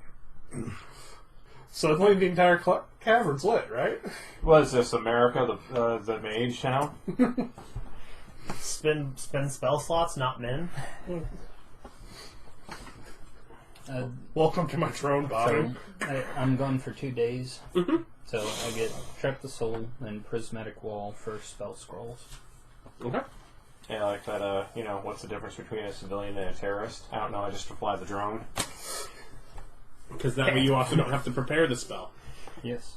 Suddenly, the entire cavern's lit, right? Was this America, the mage town? Spin spell slots, not men. Welcome to my throne, Bobby. So I'm gone for 2 days. Mm-hmm. So I get Trap the Soul and Prismatic Wall for spell scrolls. Okay. Yeah, like that, what's the difference between a civilian and a terrorist? I don't know, I just fly the drone. Because that way you also don't have to prepare the spell. Yes.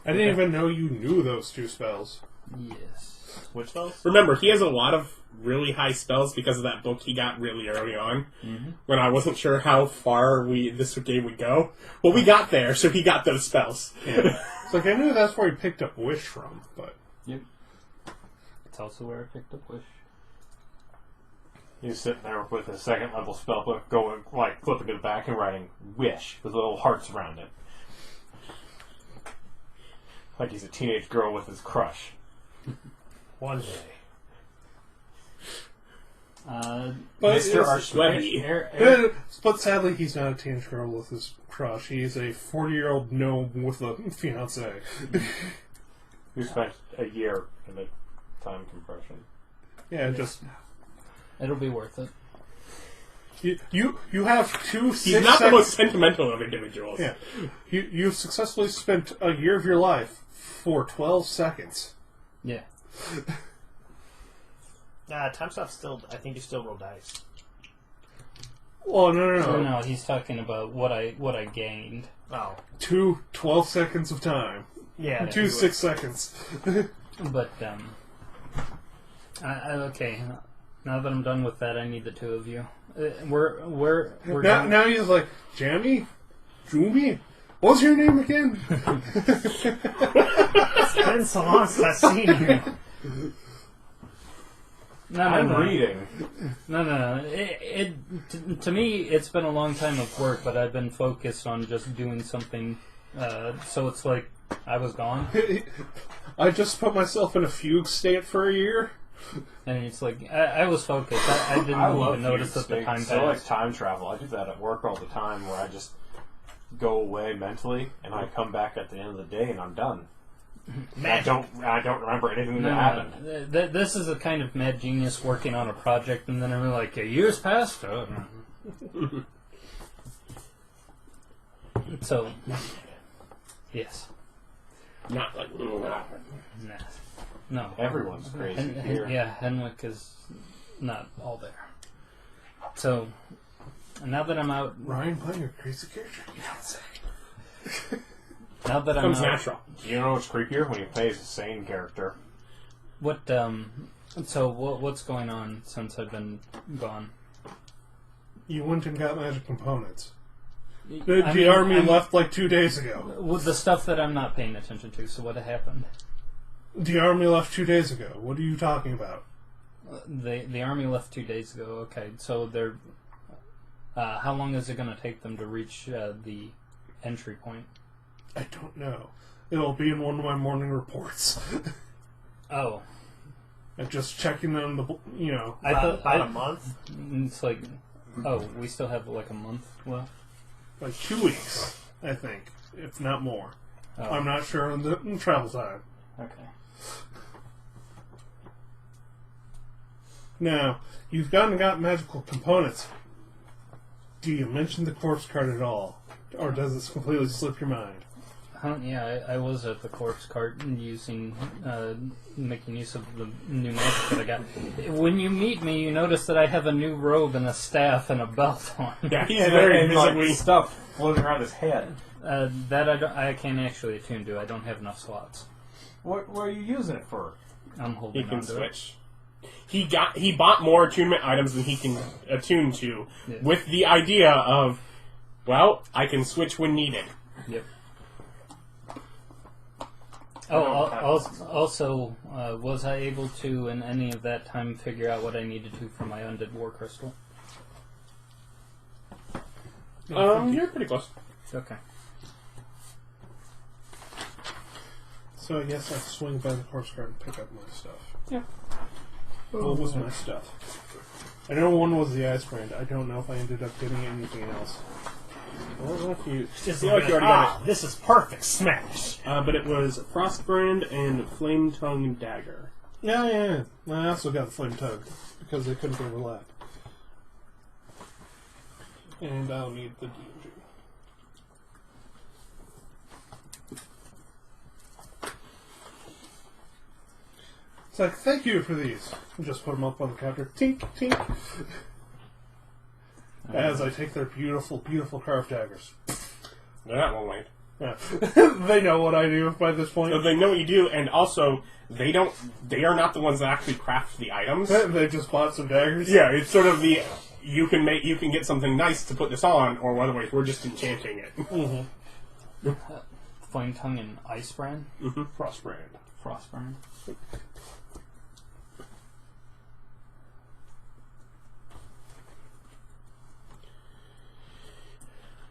I didn't even know you knew those 2 spells. Yes. Which spells? Remember, he has a lot of really high spells because of that book he got really early on. Mm-hmm. When I wasn't sure how far this game would go. Well, we got there, so he got those spells. Yeah. It's like, I knew that's where he picked up Wish from, but... Yep. It's also where I picked up Wish. He's sitting there with a 2nd level spell book going, flipping to the back and writing Wish with little hearts around it. Like he's a teenage girl with his crush. One day. But Mr. Archway. But sadly, he's not a teenage girl with his crush. He's a 40-year-old gnome with a fiancé. Who spent a year in the time compression. Yeah, just... It'll be worth it. You have 2 He's not the most sentimental of individuals. Yeah. You've successfully spent a year of your life for 12 seconds. Yeah. Time stuff still. I think you still roll dice. Oh, no. No, he's talking about what I gained. Oh. 2 12 seconds of time. Yeah. 2 6 seconds. But, okay. Now that I'm done with that, I need the 2 of you. We're now he's like, Jamie? Jumi? What's your name again? It's been so long since I've seen you. No. Reading. No. To me, it's been a long time of work, but I've been focused on just doing something. So it's like I was gone, I just put myself in a fugue state for a year. and it's like I was focused. I didn't even notice that the time passed. I like time travel. I do that at work all the time, where I just go away mentally, and I come back at the end of the day, and I'm done. I don't remember anything that happened. This is a kind of mad genius working on a project, and then I'm like, a year's passed. Oh. So, yes. Not like... No. Everyone's crazy here. Yeah, Henwick is not all there. So, now that I'm out... Ryan, playing your crazy character? Now that I'm Comes out, natural. You know what's creepier? When you play as a sane character. what's going on since I've been gone? You went and got magic components. I The mean, army I'm- left like 2 days ago. With the stuff that I'm not paying attention to. So what happened? The army left 2 days ago. What are you talking about? The army left 2 days ago. Okay, so they're. How long is it going to take them to reach the entry point? I don't know. It'll be in one of my morning reports. Oh, I'm just checking on the, I thought About a month. it's like. Oh, we still have like a month left. like 2 weeks, I think, if not more. Oh, I'm not sure on the travel time. okay. Now, you've gone and got magical components. Do you mention the corpse card at all? Or does this completely slip your mind? Yeah, I was at the corpse cart making use of the new magic that I got. When you meet me, you notice that I have a new robe and a staff and a belt on. Yeah, he's And very like visibly. stuff floating around his head. That I can't actually attune to. I don't have enough slots. What are you using it for? I'm He holding can on to switch. He bought more attunement items than he can attune to, Yeah. with the idea of, well, I can switch when needed. it. Yep. I don't Oh, have also, was I able to, in any of that time, figure out what I needed to for my undead war crystal? You're pretty close. Okay. So I guess I'll swing by the corpse card and pick up my stuff. Yeah. What was my stuff? I know one was the ice brand. I don't know if I ended up getting anything else. I don't know if you Just feel like you already got this is perfect. Smash. it. But it was Frostbrand and Flame Tongue Dagger. Yeah. I also got the flame tug because they couldn't overlap. And I'll need the D&G. It's like, thank you for these. Just put them up on the counter. Tink, tink. As I take their beautiful, beautiful carved daggers. That won't wait. Yeah. They know what I do by this point. So they know what you do, and also they are not the ones that actually craft the items. They just bought some daggers. Yeah, it's sort of the you can get something nice to put this on, or otherwise we're just enchanting it. Mm-hmm. Flame tongue and ice brand? Frostbrand. Frost brand?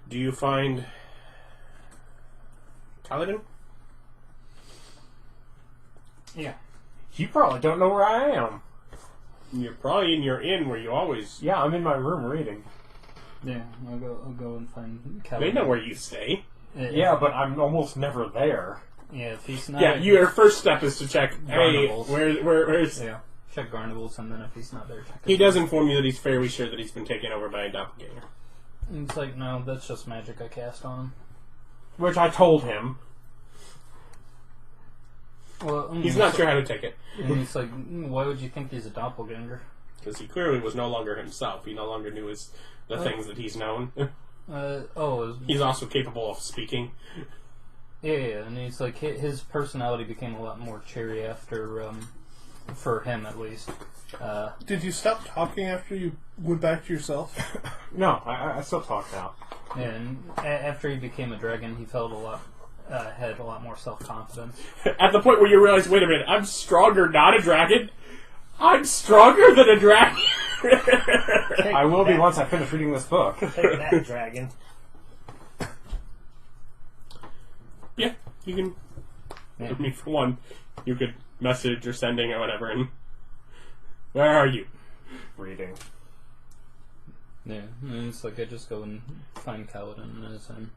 Do you find Kalidan? Yeah. You probably don't know where I am. You're probably in your inn where you always. Yeah, I'm in my room reading. Yeah, I'll go and find Kalidan. They know where you stay. Yeah, but I'm almost never there. Yeah, if he's not... Yeah, your first step is to check. Hey, Garnivals. where's? Yeah, check Garnivals, and then if he's not there, check... He does inform you that he's fairly sure that he's been taken over by a doppelganger. And it's like, no, that's just magic I cast on him. Which I told him. Well, He's not sure how to take it And it's like, why would you think he's a doppelganger? because he clearly was no longer himself. He no longer knew the things that he's known. He's also capable of speaking. Yeah, and he's like, his personality became a lot more cheery after, for him at least. Did you stop talking after you went back to yourself? No, I still talk now. And after he became a dragon, he felt had a lot more self-confidence. At the point where you realize, wait a minute, I'm stronger, not a dragon. I'm stronger than a dragon. I will be once I finish reading this book. Take that, dragon. Yeah, you can. Yeah. I mean, for one, you could message or sending or whatever. And where are you? Reading. Yeah, and it's like I just go and find Kalidan as him.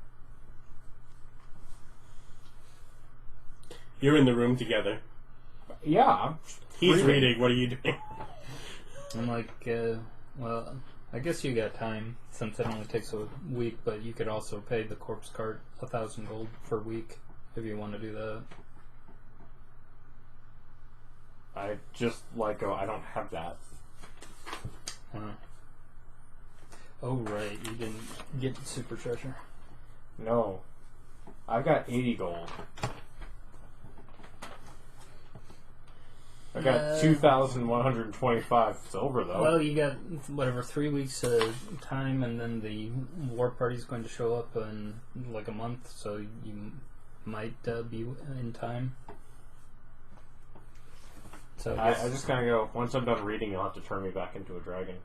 You're in the room together. Yeah. He's reading. What are you doing? I'm like, well, I guess you got time since it only takes a week, but you could also pay the corpse cart 1,000 gold per week if you want to do that. I just like go, I don't have that. Oh, right, you didn't get super treasure. No. I've got 80 gold. I got 2,125 silver, though. Well, you got, whatever, 3 weeks time, and then the war party's going to show up in like a month, so you might be in time. So I just kind of go, once I'm done reading, you'll have to turn me back into a dragon.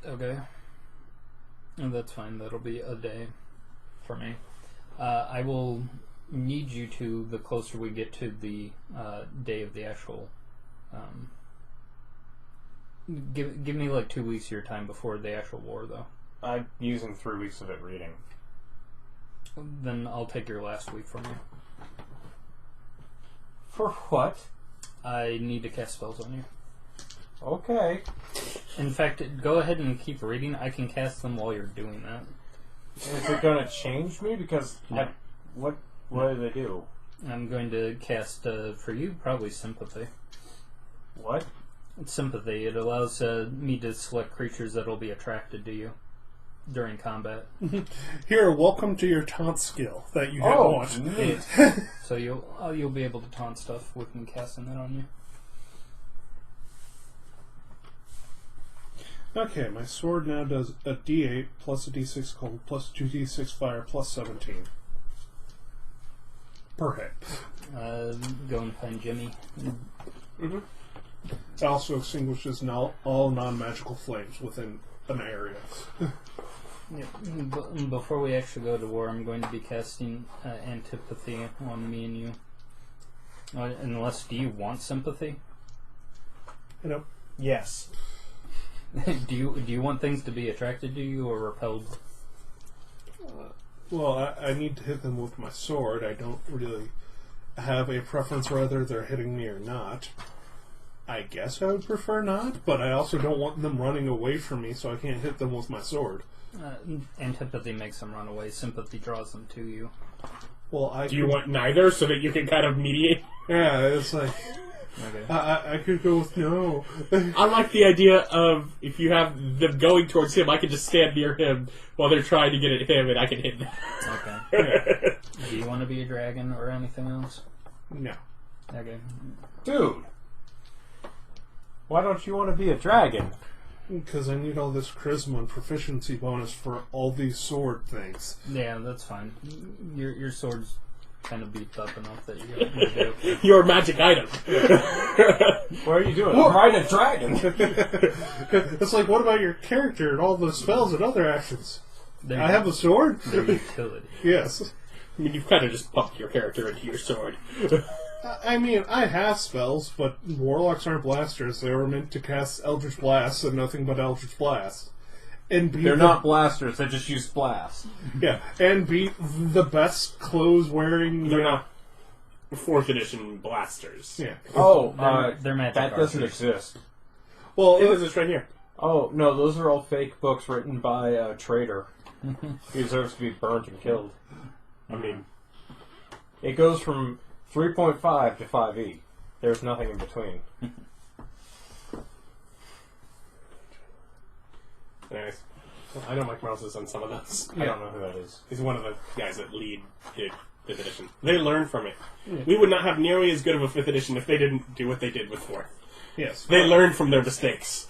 Okay. And that's fine. That'll be a day for me. I will need you to, the closer we get to the day of the actual... give me like 2 weeks of your time before the actual war, though. I'm using 3 weeks of it reading. Then I'll take your last week from you. For what? I need to cast spells on you. Okay. In fact, go ahead and keep reading. I can cast them while you're doing that. Is it going to change me? Because No. What do they do? I'm going to cast, for you, probably Sympathy. What? It's Sympathy. It allows me to select creatures that will be attracted to you during combat. Here, welcome to your taunt skill that you didn't want. Neat. So you'll be able to taunt stuff with me casting that on you. Okay, my sword now does a d8 plus a d6 cold plus 2d6 fire plus 17. Per hit. Go and find Jimmy. Mm-hmm. It also extinguishes all non-magical flames within an area. Yeah. Before we actually go to war, I'm going to be casting Antipathy on me and you. Unless, do you want Sympathy? You know, Yes. do you want things to be attracted to you or repelled? well, I need to hit them with my sword. I don't really have a preference whether they're hitting me or not. I guess I would prefer not, but I also don't want them running away from me, so I can't hit them with my sword. Antipathy makes them run away. Sympathy draws them to you. Well, Do you want neither so that you can kind of mediate? Yeah, it's like... Okay. I could go with no. I like the idea of if you have them going towards him, I can just stand near him while they're trying to get at him, and I can hit them. Okay. Do you want to be a dragon or anything else? No. Okay. Dude. Why don't you want to be a dragon? Because I need all this charisma and proficiency bonus for all these sword things. Yeah, that's fine. Your sword's kind of beefed up enough that you're be okay. Your magic item. What are you doing? I'm riding a dragon. It's like, what about your character and all the spells and other actions? They're- I have a sword? Their utility. Yes. I mean, you've kind of just bumped your character into your sword. I mean, I have spells, but warlocks aren't blasters. They were meant to cast Eldritch Blast and nothing but Eldritch Blast. And be They're not blasters, they just use blast. Yeah, and be the best clothes-wearing... They're not 4th edition blasters. Yeah. Oh, They're magic that doesn't archers. exist. Well, It is right here. Oh, no, those are all fake books written by a traitor. He deserves to be burnt and killed. I mean, It goes from 3.5 to 5e. There's nothing in between. anyways. I know Mike Mouse is on some of those. I don't know who that is. He's one of the guys that lead the 5th edition. They learn from it. We would not have nearly as good of a 5th edition if they didn't do what they did with 4th. yes. They learn from their mistakes.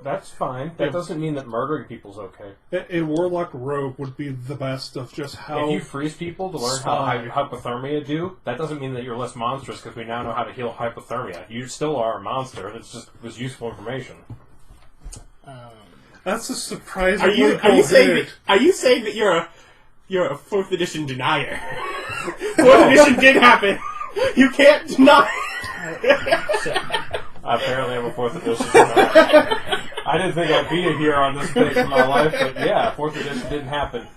That's fine. That doesn't mean that murdering people's okay. A warlock rogue would be the best of just how... If you freeze people to learn how hypothermia do, that doesn't mean that you're less monstrous because we now know how to heal hypothermia. You still are a monster. It just was useful information. That's a surprising... Are you saying that you're a 4th edition denier? 4th edition did happen. You can't deny. Apparently, I'm a 4th edition. I didn't think I'd be here on this stage in my life, but yeah, 4th edition didn't happen.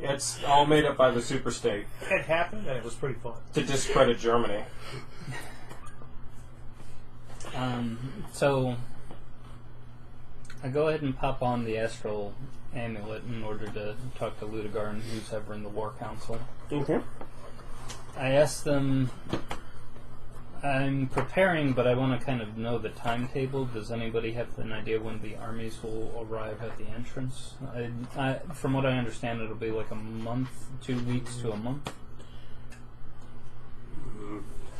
It's all made up by the super state It happened, and it was pretty fun. to discredit Germany. So I go ahead and pop on the astral amulet in order to talk to Ludigar and who's ever in the War Council. Okay. I asked them I'm preparing, but I want to kind of know the timetable. Does anybody have an idea when the armies will arrive at the entrance? From what I understand, it'll be like a month, 2 weeks to a month.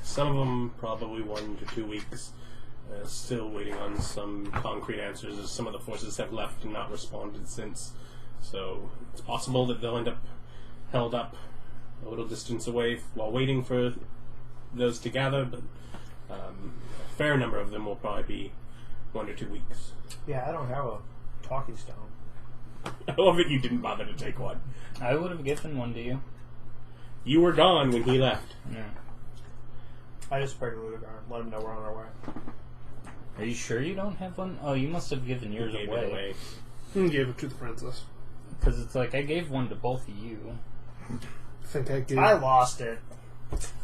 Some of them probably 1 to 2 weeks. Still waiting on some concrete answers, as some of the forces have left and not responded since. So it's possible that they'll end up held up a little distance away while waiting for those to gather, but a fair number of them will probably be 1 to 2 weeks. Yeah, I don't have a talking stone. I love that you didn't bother to take one. I would have given one to you. You were gone when he left. Yeah. I just sprayed a Ludigar, let him know we're on our way. Are you sure you don't have one? Oh, you must have given yours Gave it away. away. He gave it to the princess. Because it's like, I gave one to both of you. I think I gave... I lost it.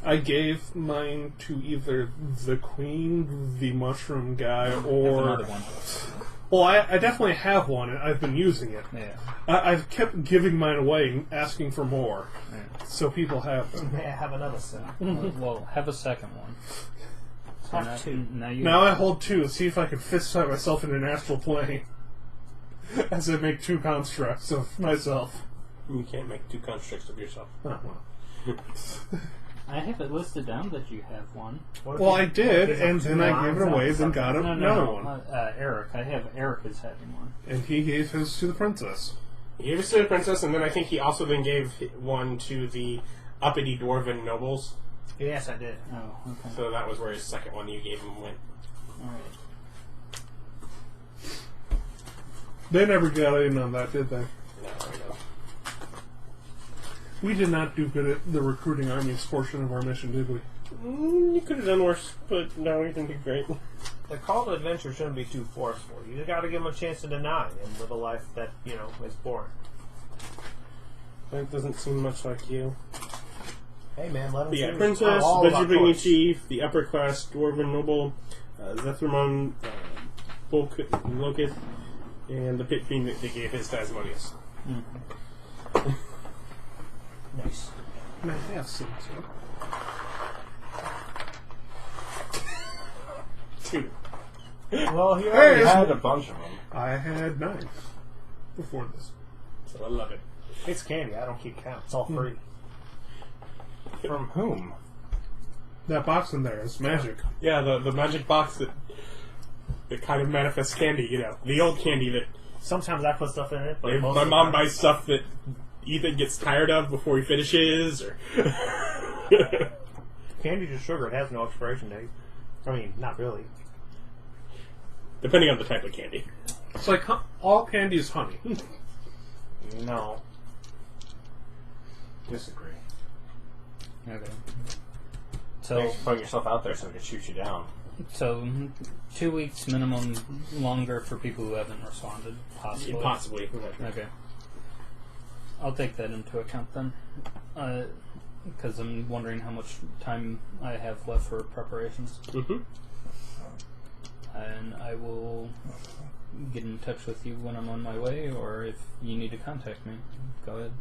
I gave mine to either the queen, the mushroom guy, I have or... another one. Well, I definitely have one, and I've been using it. Yeah. I've kept giving mine away and asking for more. Yeah. So people have them. May I have another set? Well, have a second one. So Have two. Now I hold 2 to see if I can fist fight myself in an astral plane. As I make 2 constructs of myself. You can't make 2 constructs of yourself. Oh, well. I have it listed down that you have one. Well, I did, and then I gave it away, then got another one. Erich. I have Erich is having one. And he gave his to the princess. He gave it to the princess, and then I think he also then gave one to the uppity dwarven nobles. Yes, I did. Oh, okay. So that was where his second one you gave him went. Alright. They never got in on that, did they? No, I know. We did not do good at the recruiting armies portion of our mission, did we? You could have done worse, but no, you didn't do great. The call to adventure shouldn't be too forceful. You got to give them a chance to deny and live a life that, is boring. That doesn't seem much like you. Hey, man, let them The choose. princess, I'm all about Veggie choice. chief, the upper class dwarven noble, Zethramon, Lokith, and the pit fiend that they gave his to Asmodeus. Nice. And I have seen so. 2. Well, he already Hey, had a bunch of them. I had 9 before this. So I love it. It's candy. I don't keep count. It's all free. From whom? That box in there is magic. Yeah, the magic box that kind of manifests candy, the old candy that Sometimes I put stuff in it, but most my of the mom time- buys stuff that Ethan gets tired of before he finishes, or Candy's just sugar. It has no expiration date. I mean, not really. depending on the type of candy. It's like all candy is honey. No. Disagree. Okay. Thanks So, for putting yourself out there so we can shoot you down. 2 weeks minimum longer for people who haven't responded, possibly. Possibly. Okay. I'll take that into account then. Because I'm wondering how much time I have left for preparations. Mm-hmm. And I will get in touch with you when I'm on my way, or if you need to contact me, go ahead.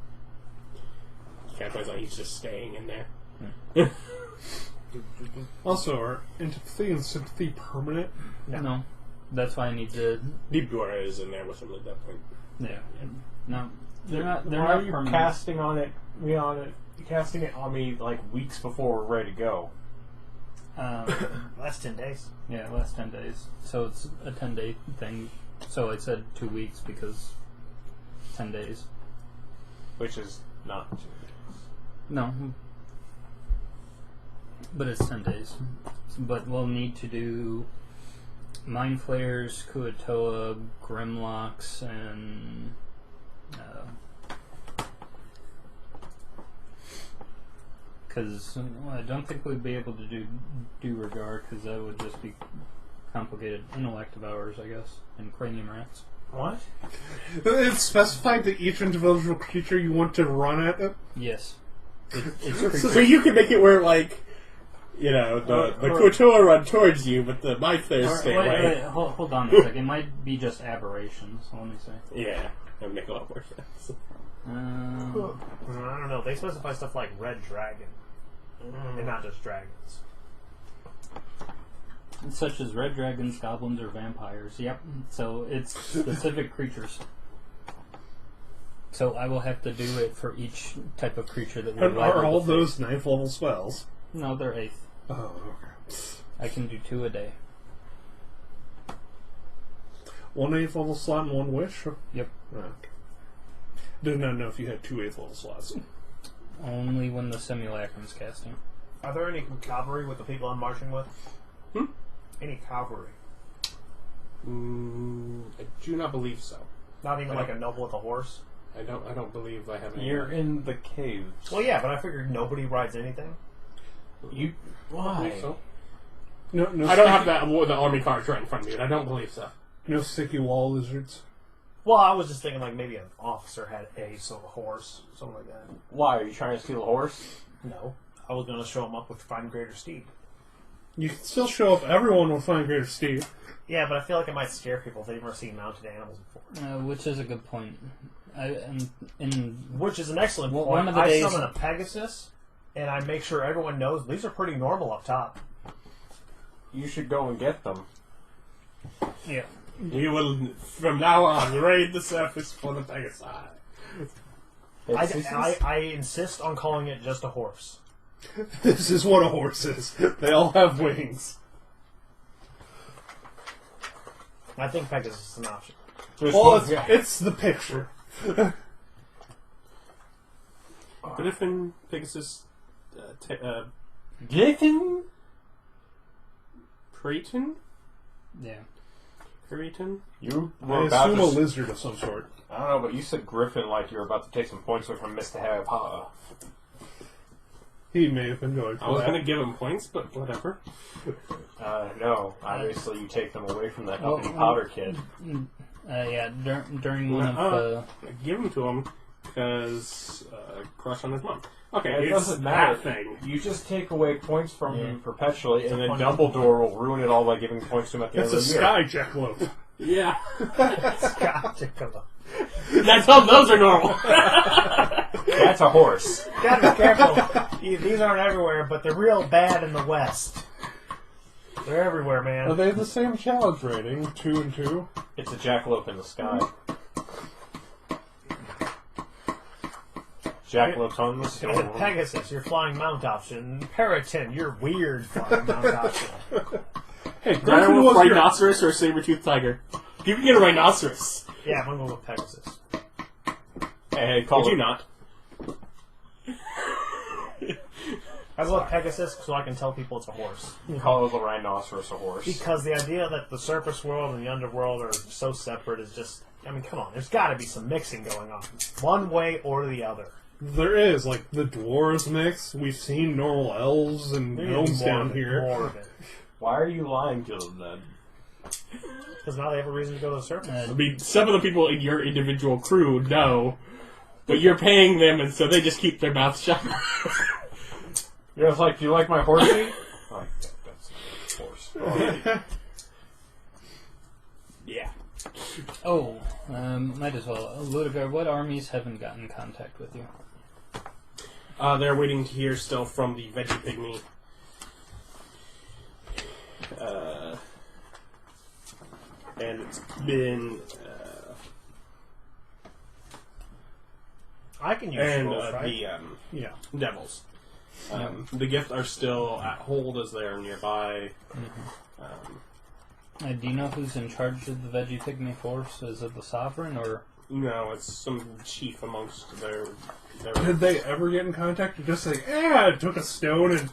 Catboy's like he's just staying in there. Also, are antipathy and sympathy permanent? No. That's why I need to... Deep Dora is in there with him at that point. Yeah. No. They're not Why are you permanent. casting casting it on me like weeks before we're ready to go? Last 10 days. Yeah, last 10 days. So it's a 10-day thing. So I said 2 weeks because 10 days. Which is not 2 days. No. But it's 10 days. But we'll need to do Mind Flayers, Kuatoa, Grimlocks, and... Because I don't think we'd be able to do Regard, because that would just be complicated intellective hours, I guess, and cranium rats. What? It's specified that each individual creature you want to run at it. Yes. It's So you can make it where, like, the Kuatoa run towards you, but the Mind Flayers stay away. Hold on a second. It might be just aberrations, let me say. Yeah, that would make a lot more sense. I don't know. They specify stuff like red dragon. And not just dragons. Such as red dragons, goblins, or vampires. Yep. So it's specific creatures. So I will have to do it for each type of creature that we And are all those 9th level spells? No, they're 8th. Oh, okay. I can do 2 a day. 1 8th level slot and 1 wish? Yep. Oh, okay. Did not know if you had 2 8th level slots. Only when the simulacrum's casting. Are there any cavalry with the people I'm marching with? Any cavalry? I do not believe so. Not even like a noble with a horse? I don't believe I have any. You're in the caves. Well, yeah, but I figured nobody rides anything. You I why? believe so. No, I don't have the army cards right in front of me, and I don't believe so. No sticky wall lizards. Well, I was just thinking like maybe an officer had a horse, something like that. Why are you trying to steal a horse? No, I was going to show him up with Find Greater Steed. You can still show up. Everyone will find Greater Steve. Yeah, but I feel like it might scare people if they've never seen mounted animals before. Which is a good point. Which is an excellent point. One of the I days- summon a Pegasus, and I make sure everyone knows these are pretty normal up top. You should go and get them. Yeah. We will, from now on, raid the surface for the Pegasi. I insist on calling it just a horse. This is what a horse is. They all have wings. I think Pegasus is an option. Well, it's the picture. Griffin, Pegasus, Griffin? Creighton? Yeah. Creighton? You I were about assume to... a lizard of some sort. I don't know, but you said Griffin like you were about to take some points away from Mr. Harry Potter. He may have been going for I was that. going to give him points, but whatever. No. Obviously you take them away from that Well, uppity Potter kid. Yeah, during one of the... Give him to him, because crush on his mom. Okay, It it's doesn't matter. that thing. You just take away points from him perpetually, and then Dumbledore will ruin it all by giving points to him at the It's end a of the year. sky jackalope. Yeah. Gotcha. That's how those are normal. That's a horse. Gotta be careful. These aren't everywhere, but they're real bad in the West. They're everywhere, man. Are they the same challenge rating? 2 and 2? It's a jackalope in the sky. Jackalopes on the sky. Pegasus, your flying mount option. Periton, your weird flying mount option. Hey, Griffin Griffin with was your... rhinoceros or saber-toothed tiger? You can get a rhinoceros. Yeah, I'm gonna go with Pegasus. Hey, call Would it. you not? I go with Pegasus so I can tell people it's a horse. Call the rhinoceros a horse. Because the idea that the surface world and the underworld are so separate is just... I mean, come on. There's got to be some mixing going on. One way or the other. There is, like, the dwarves mix. We've seen normal elves and There gnomes needs more down of it, here. More of it. Why are you lying to them then? Because now they have a reason to go to the surface. I mean, some of the people in your individual crew know, but you're paying them, and so they just keep their mouths shut. You're just like, do you like my horsey? Like, that's a horse. Yeah. Oh, might as well. Ludigar, what armies haven't gotten in contact with you? They're waiting to hear still from the Veggie Pygmy. And it's been... I can use and scrolls, right? the Yeah. Devils. The Gift are still at hold as they are nearby. Do you know who's in charge of the Veggie Pygmy force? Is it the Sovereign or... No, it's some chief amongst their Did they ever get in contact or just say, I took a stone and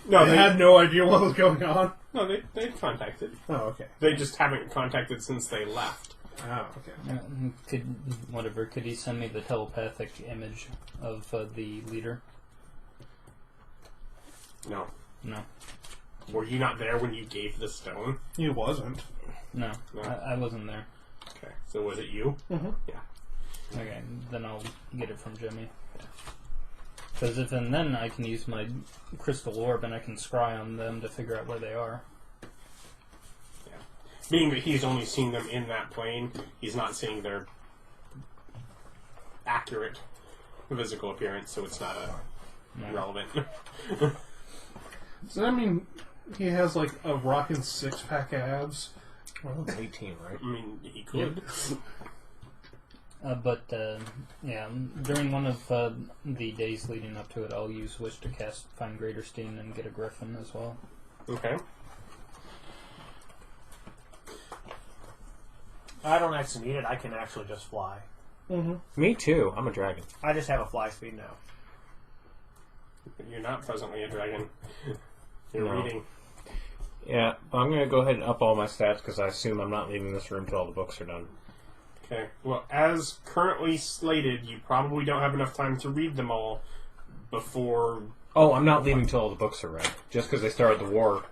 No, they had no idea what was going on? No, they've contacted. Oh, okay. They just haven't contacted since they left. Oh, okay. Could he send me the telepathic image of the leader? No. No. Were you not there when you gave the stone? He wasn't. No. No. I wasn't there. Okay. So was it you? Mm-hmm. Yeah. Okay, then I'll get it from Jimmy. Because then I can use my crystal orb and I can scry on them to figure out where they are. Yeah. Being that he's only seen them in that plane, he's not seeing their accurate physical appearance, so it's not relevant. So, I mean, He has like a rockin' 6-pack abs. Well, it's 18, right? I mean, he could. Yeah, during one of the days leading up to it, I'll use Wish to cast Find Greater Steam and get a Griffin as well. Okay. I don't actually need it. I can actually just fly. Mm-hmm. Me too. I'm a dragon. I just have a fly speed now. You're not presently a dragon. You're No. reading. Yeah, but I'm going to go ahead and up all my stats because I assume I'm not leaving this room till all the books are done. Okay. Well, as currently slated, you probably don't have enough time to read them all before... Oh, I'm not leaving till all the books are read. Just because they started the war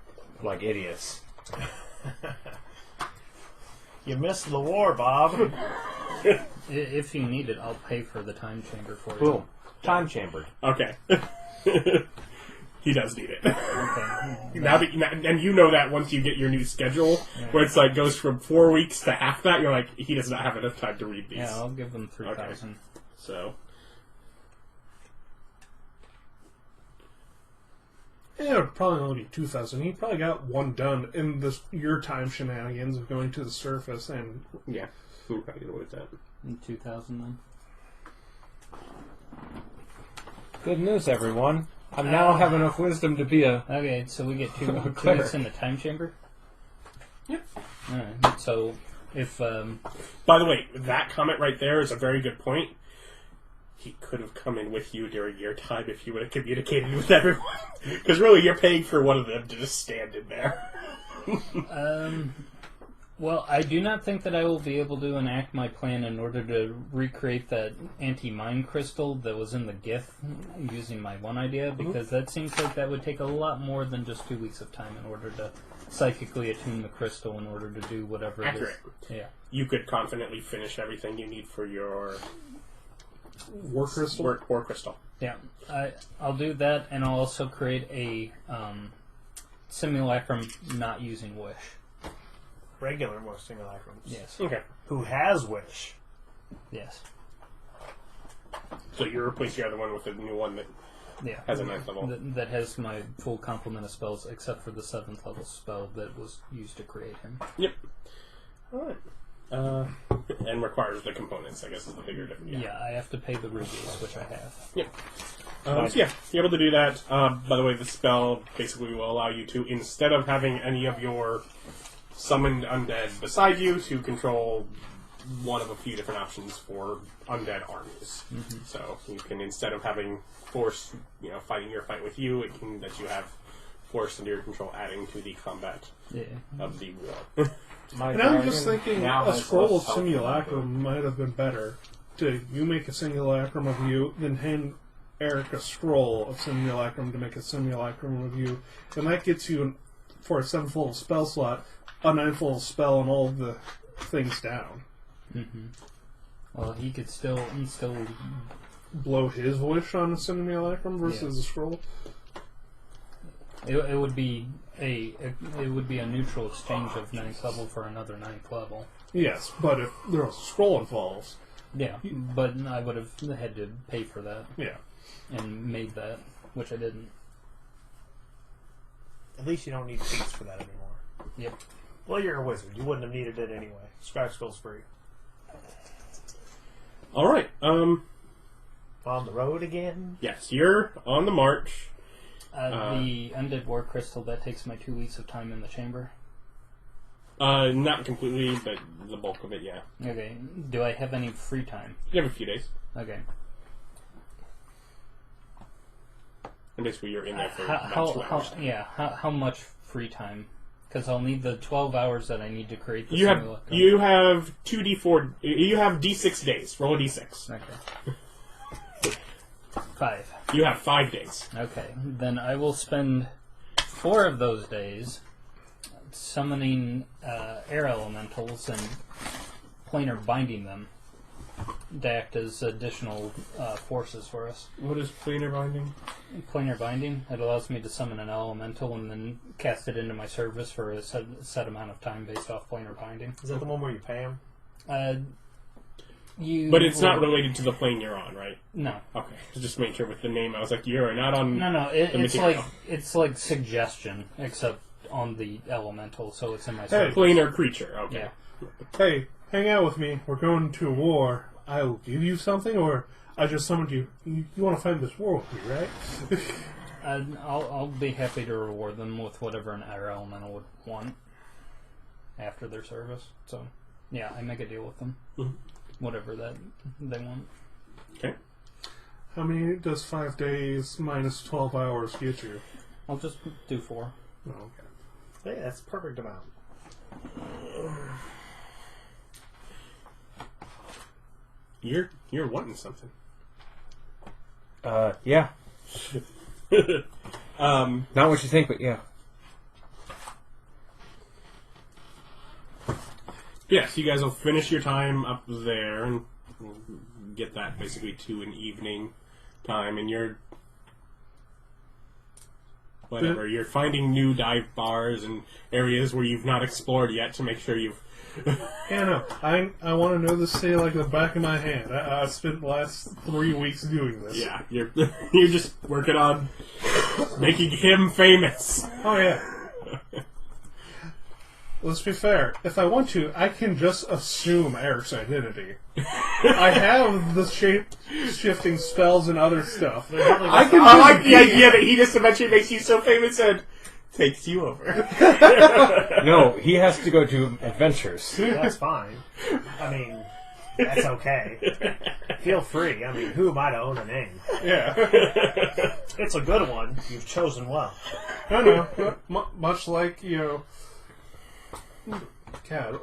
like idiots. You missed the war, Bob. If you need it, I'll pay for the time chamber for you. Boom. Time chambered. Okay. He does need it. Okay. Now that and you know that once you get your new schedule, where it's like goes from 4 weeks to half that, you're like, he does not have enough time to read these. Yeah, I'll give them 3,000. So, Yeah, it would probably only be 2,000. He probably got one done in your time shenanigans of going to the surface and... yeah. We'll probably get away with that. 2,000 then. Good news, everyone. I now have enough wisdom to be a... Okay, so we get two Clever. weeks in the time chamber? Yep. Alright, so if... By the way, that comment right there is a very good point. He could have come in with you during your time if you would have communicated with everyone. Because really, you're paying for one of them to just stand in there. Well, I do not think that I will be able to enact my plan in order to recreate that anti-mind crystal that was in the GIF using my one idea, because that seems like that would take a lot more than just 2 weeks of time in order to psychically attune the crystal in order to do whatever Accurate. it is. Yeah. You could confidently finish everything you need for your War crystal? war crystal. Yeah. I'll do that, and I'll also create a simulacrum not using Wish. Regular most simulacrums. Yes. Okay. Who has Wish? Yes. So you replace the other one with a new one that Yeah. has a 9th level. That has my full complement of spells, except for the 7th level spell that was used to create him. Yep. Alright. And requires the components, I guess, is the bigger difference. Yeah, I have to pay the rubies, which I have. Yep. So yeah, you're able to do that. By the way, the spell basically will allow you to, instead of having any of your summoned undead beside you, to control one of a few different options for undead armies. Mm-hmm. So you can, instead of having force, fighting your fight with you, it can that you have force under your control, adding to the combat of the war. And I'm just thinking a scroll of simulacrum might have been better. You make a simulacrum of you, then hand Erich a scroll of simulacrum to make a simulacrum of you, and that gets you, for a 7th level spell slot, a 9th level spell and all of the things down. Mm-hmm. Well, he could still Blow his wish on a simulacrum versus a scroll. It would be a neutral exchange of 9th level for another 9th level. Yes, but if there was a scroll involved... Yeah, but I would have had to pay for that. Yeah. And made that, which I didn't. At least you don't need feats for that anymore. Yep. Well, you're a wizard. You wouldn't have needed it anyway. Scratch Skull's free. Alright, On the road again? yes, you're on the march. The Undead War Crystal, that takes my 2 weeks of time in the chamber. Not completely, but the bulk of it, yeah. Okay. Do I have any free time? You have a few days. Okay. And basically you're in there for about 2 hours. How much free time? Because I'll need the 12 hours that I need to create the You simulacrum. have 2d4. You have d6 days. Roll a d6. Okay. 5. You have 5 days. Okay. Then I will spend 4 of those days summoning air elementals and planar binding them to act as additional forces for us. What is planar binding? Planar binding, it allows me to summon an elemental and then cast it into my service for a set amount of time based off planar binding. Is that the one where you pay him? But it's not related to the plane you're on, right? No. Okay, just make sure with the name. I was like, you're not on. No. the material. It's like suggestion, except on the elemental, so it's in my. Hey, Planar creature. Okay. Yeah. Hey, hang out with me. We're going to war. I'll give you something, or I just summoned you. You want to fight this war with me, right? I'll be happy to reward them with whatever an air elemental would want after their service. So, yeah, I make a deal with them. Mm-hmm. Whatever that they want. Okay. How many does 5 days minus 12 hours get you? I'll just do 4. Oh, okay. Hey, that's the perfect amount. You're wanting something. Yeah. Not what you think, but yeah. Yes, you guys will finish your time up there and get that basically to an evening time, and you're you're finding new dive bars and areas where you've not explored yet to make sure you've. Yeah, no. I want to know this city like the back of my hand. I spent the last 3 weeks doing this. Yeah, you're just working on making him famous. Oh, yeah. Let's be fair. If I want to, I can just assume Erich's identity. I have the shape-shifting spells and other stuff. I like the idea that he just eventually makes you so famous and takes you over. No, he has to go do adventures. That's fine. I mean, that's okay. Feel free. I mean, who am I to own a name? Yeah. It's a good one. You've chosen well. I know. Much like, God,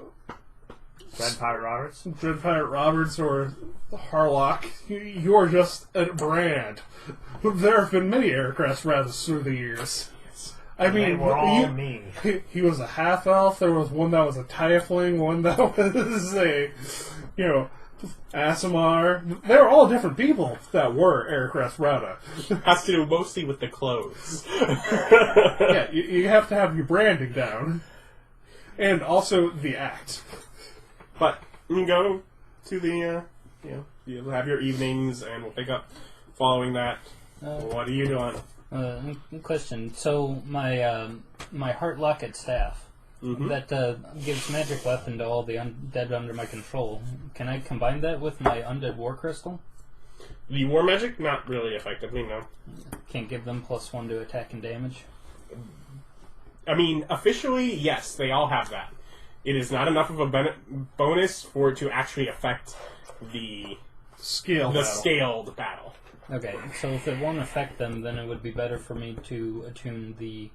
Dread Pirate Roberts? Dread Pirate Roberts or Heartlocket, you're just a brand. There have been many aircraft rather through the years. I mean, They were all me. He was a half elf. There was one that was a tiefling. One that was a, Asimar. They were all different people that were aircraft Rauda. Has to do mostly with the clothes. Yeah, you have to have your branding down, and also the act. But you can go to the, you'll have your evenings, and we'll pick up following that. What are you doing? Question. So my my Heartlocket staff that gives magic weapon to all the undead under my control. Can I combine that with my undead war crystal? The war magic, not really effectively, no. Can't give them +1 to attack and damage. I mean, officially, yes, they all have that. It is not enough of a bonus for it to actually affect the scaled battle. Okay, so if it won't affect them, then it would be better for me to attune the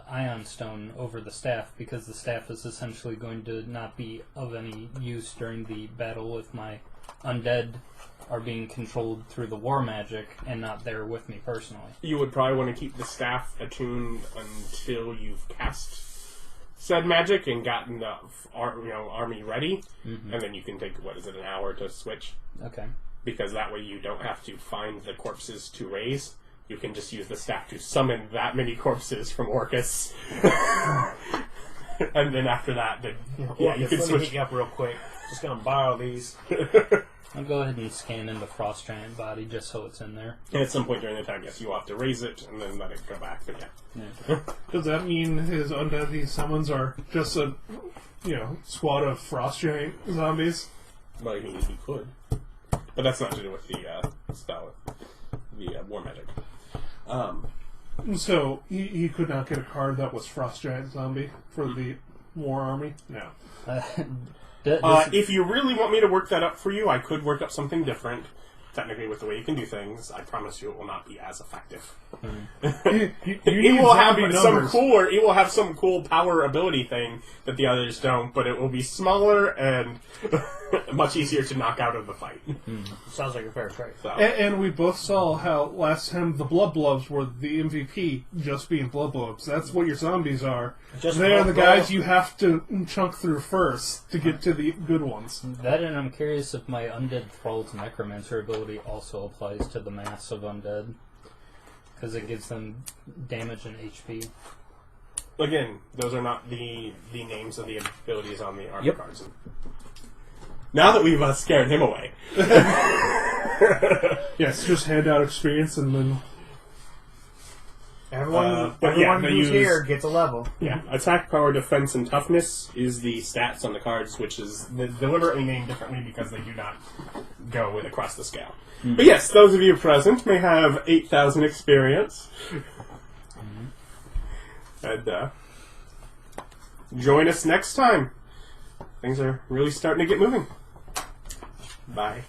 Ion Stone over the staff, because the staff is essentially going to not be of any use during the battle if my undead are being controlled through the war magic and not there with me personally. You would probably want to keep the staff attuned until you've cast said magic and gotten the army ready, and then you can take, an hour to switch? Okay. Because that way you don't have to find the corpses to raise. You can just use the staff to summon that many corpses from Orcus. And then after that, you can Let me switch. hit you up real quick. Just gonna borrow these. I'll go ahead and scan in the Frost Giant body just so it's in there. And at some point during the time, yes, you will have to raise it and then let it go back. But yeah. Does that mean his undead he summons are just a, squad of frost giant zombies? Well, he could. But that's not to do with the spell, the war magic. So he could not get a card that was frost giant zombie for the war army? No. If you really want me to work that up for you, I could work up something different. Technically, with the way you can do things, I promise you it will not be as effective. It will have some cool power ability thing that the others don't, but it will be smaller and much easier to knock out of the fight. Sounds like a fair trade. So. And we both saw how last time the Blood Blobs were the MVP, just being Blood Blobs. That's what your zombies are. They're the guys you have to chunk through first to get to the good ones. That, and I'm curious if my Undead Thrall's Necromancer ability also applies to the mass of undead. Because it gives them damage and HP. Again, those are not the names of the abilities on the armor cards. Now that we've scared him away. Yes, just hand out experience and then... Everyone, but yeah, everyone they who's use- here gets a level. Yeah, attack, power, defense, and toughness is the stats on the cards, which is deliberately named differently because they do not go across the scale. But yes, those of you present may have 8,000 experience. And join us next time. Things are really starting to get moving. Bye.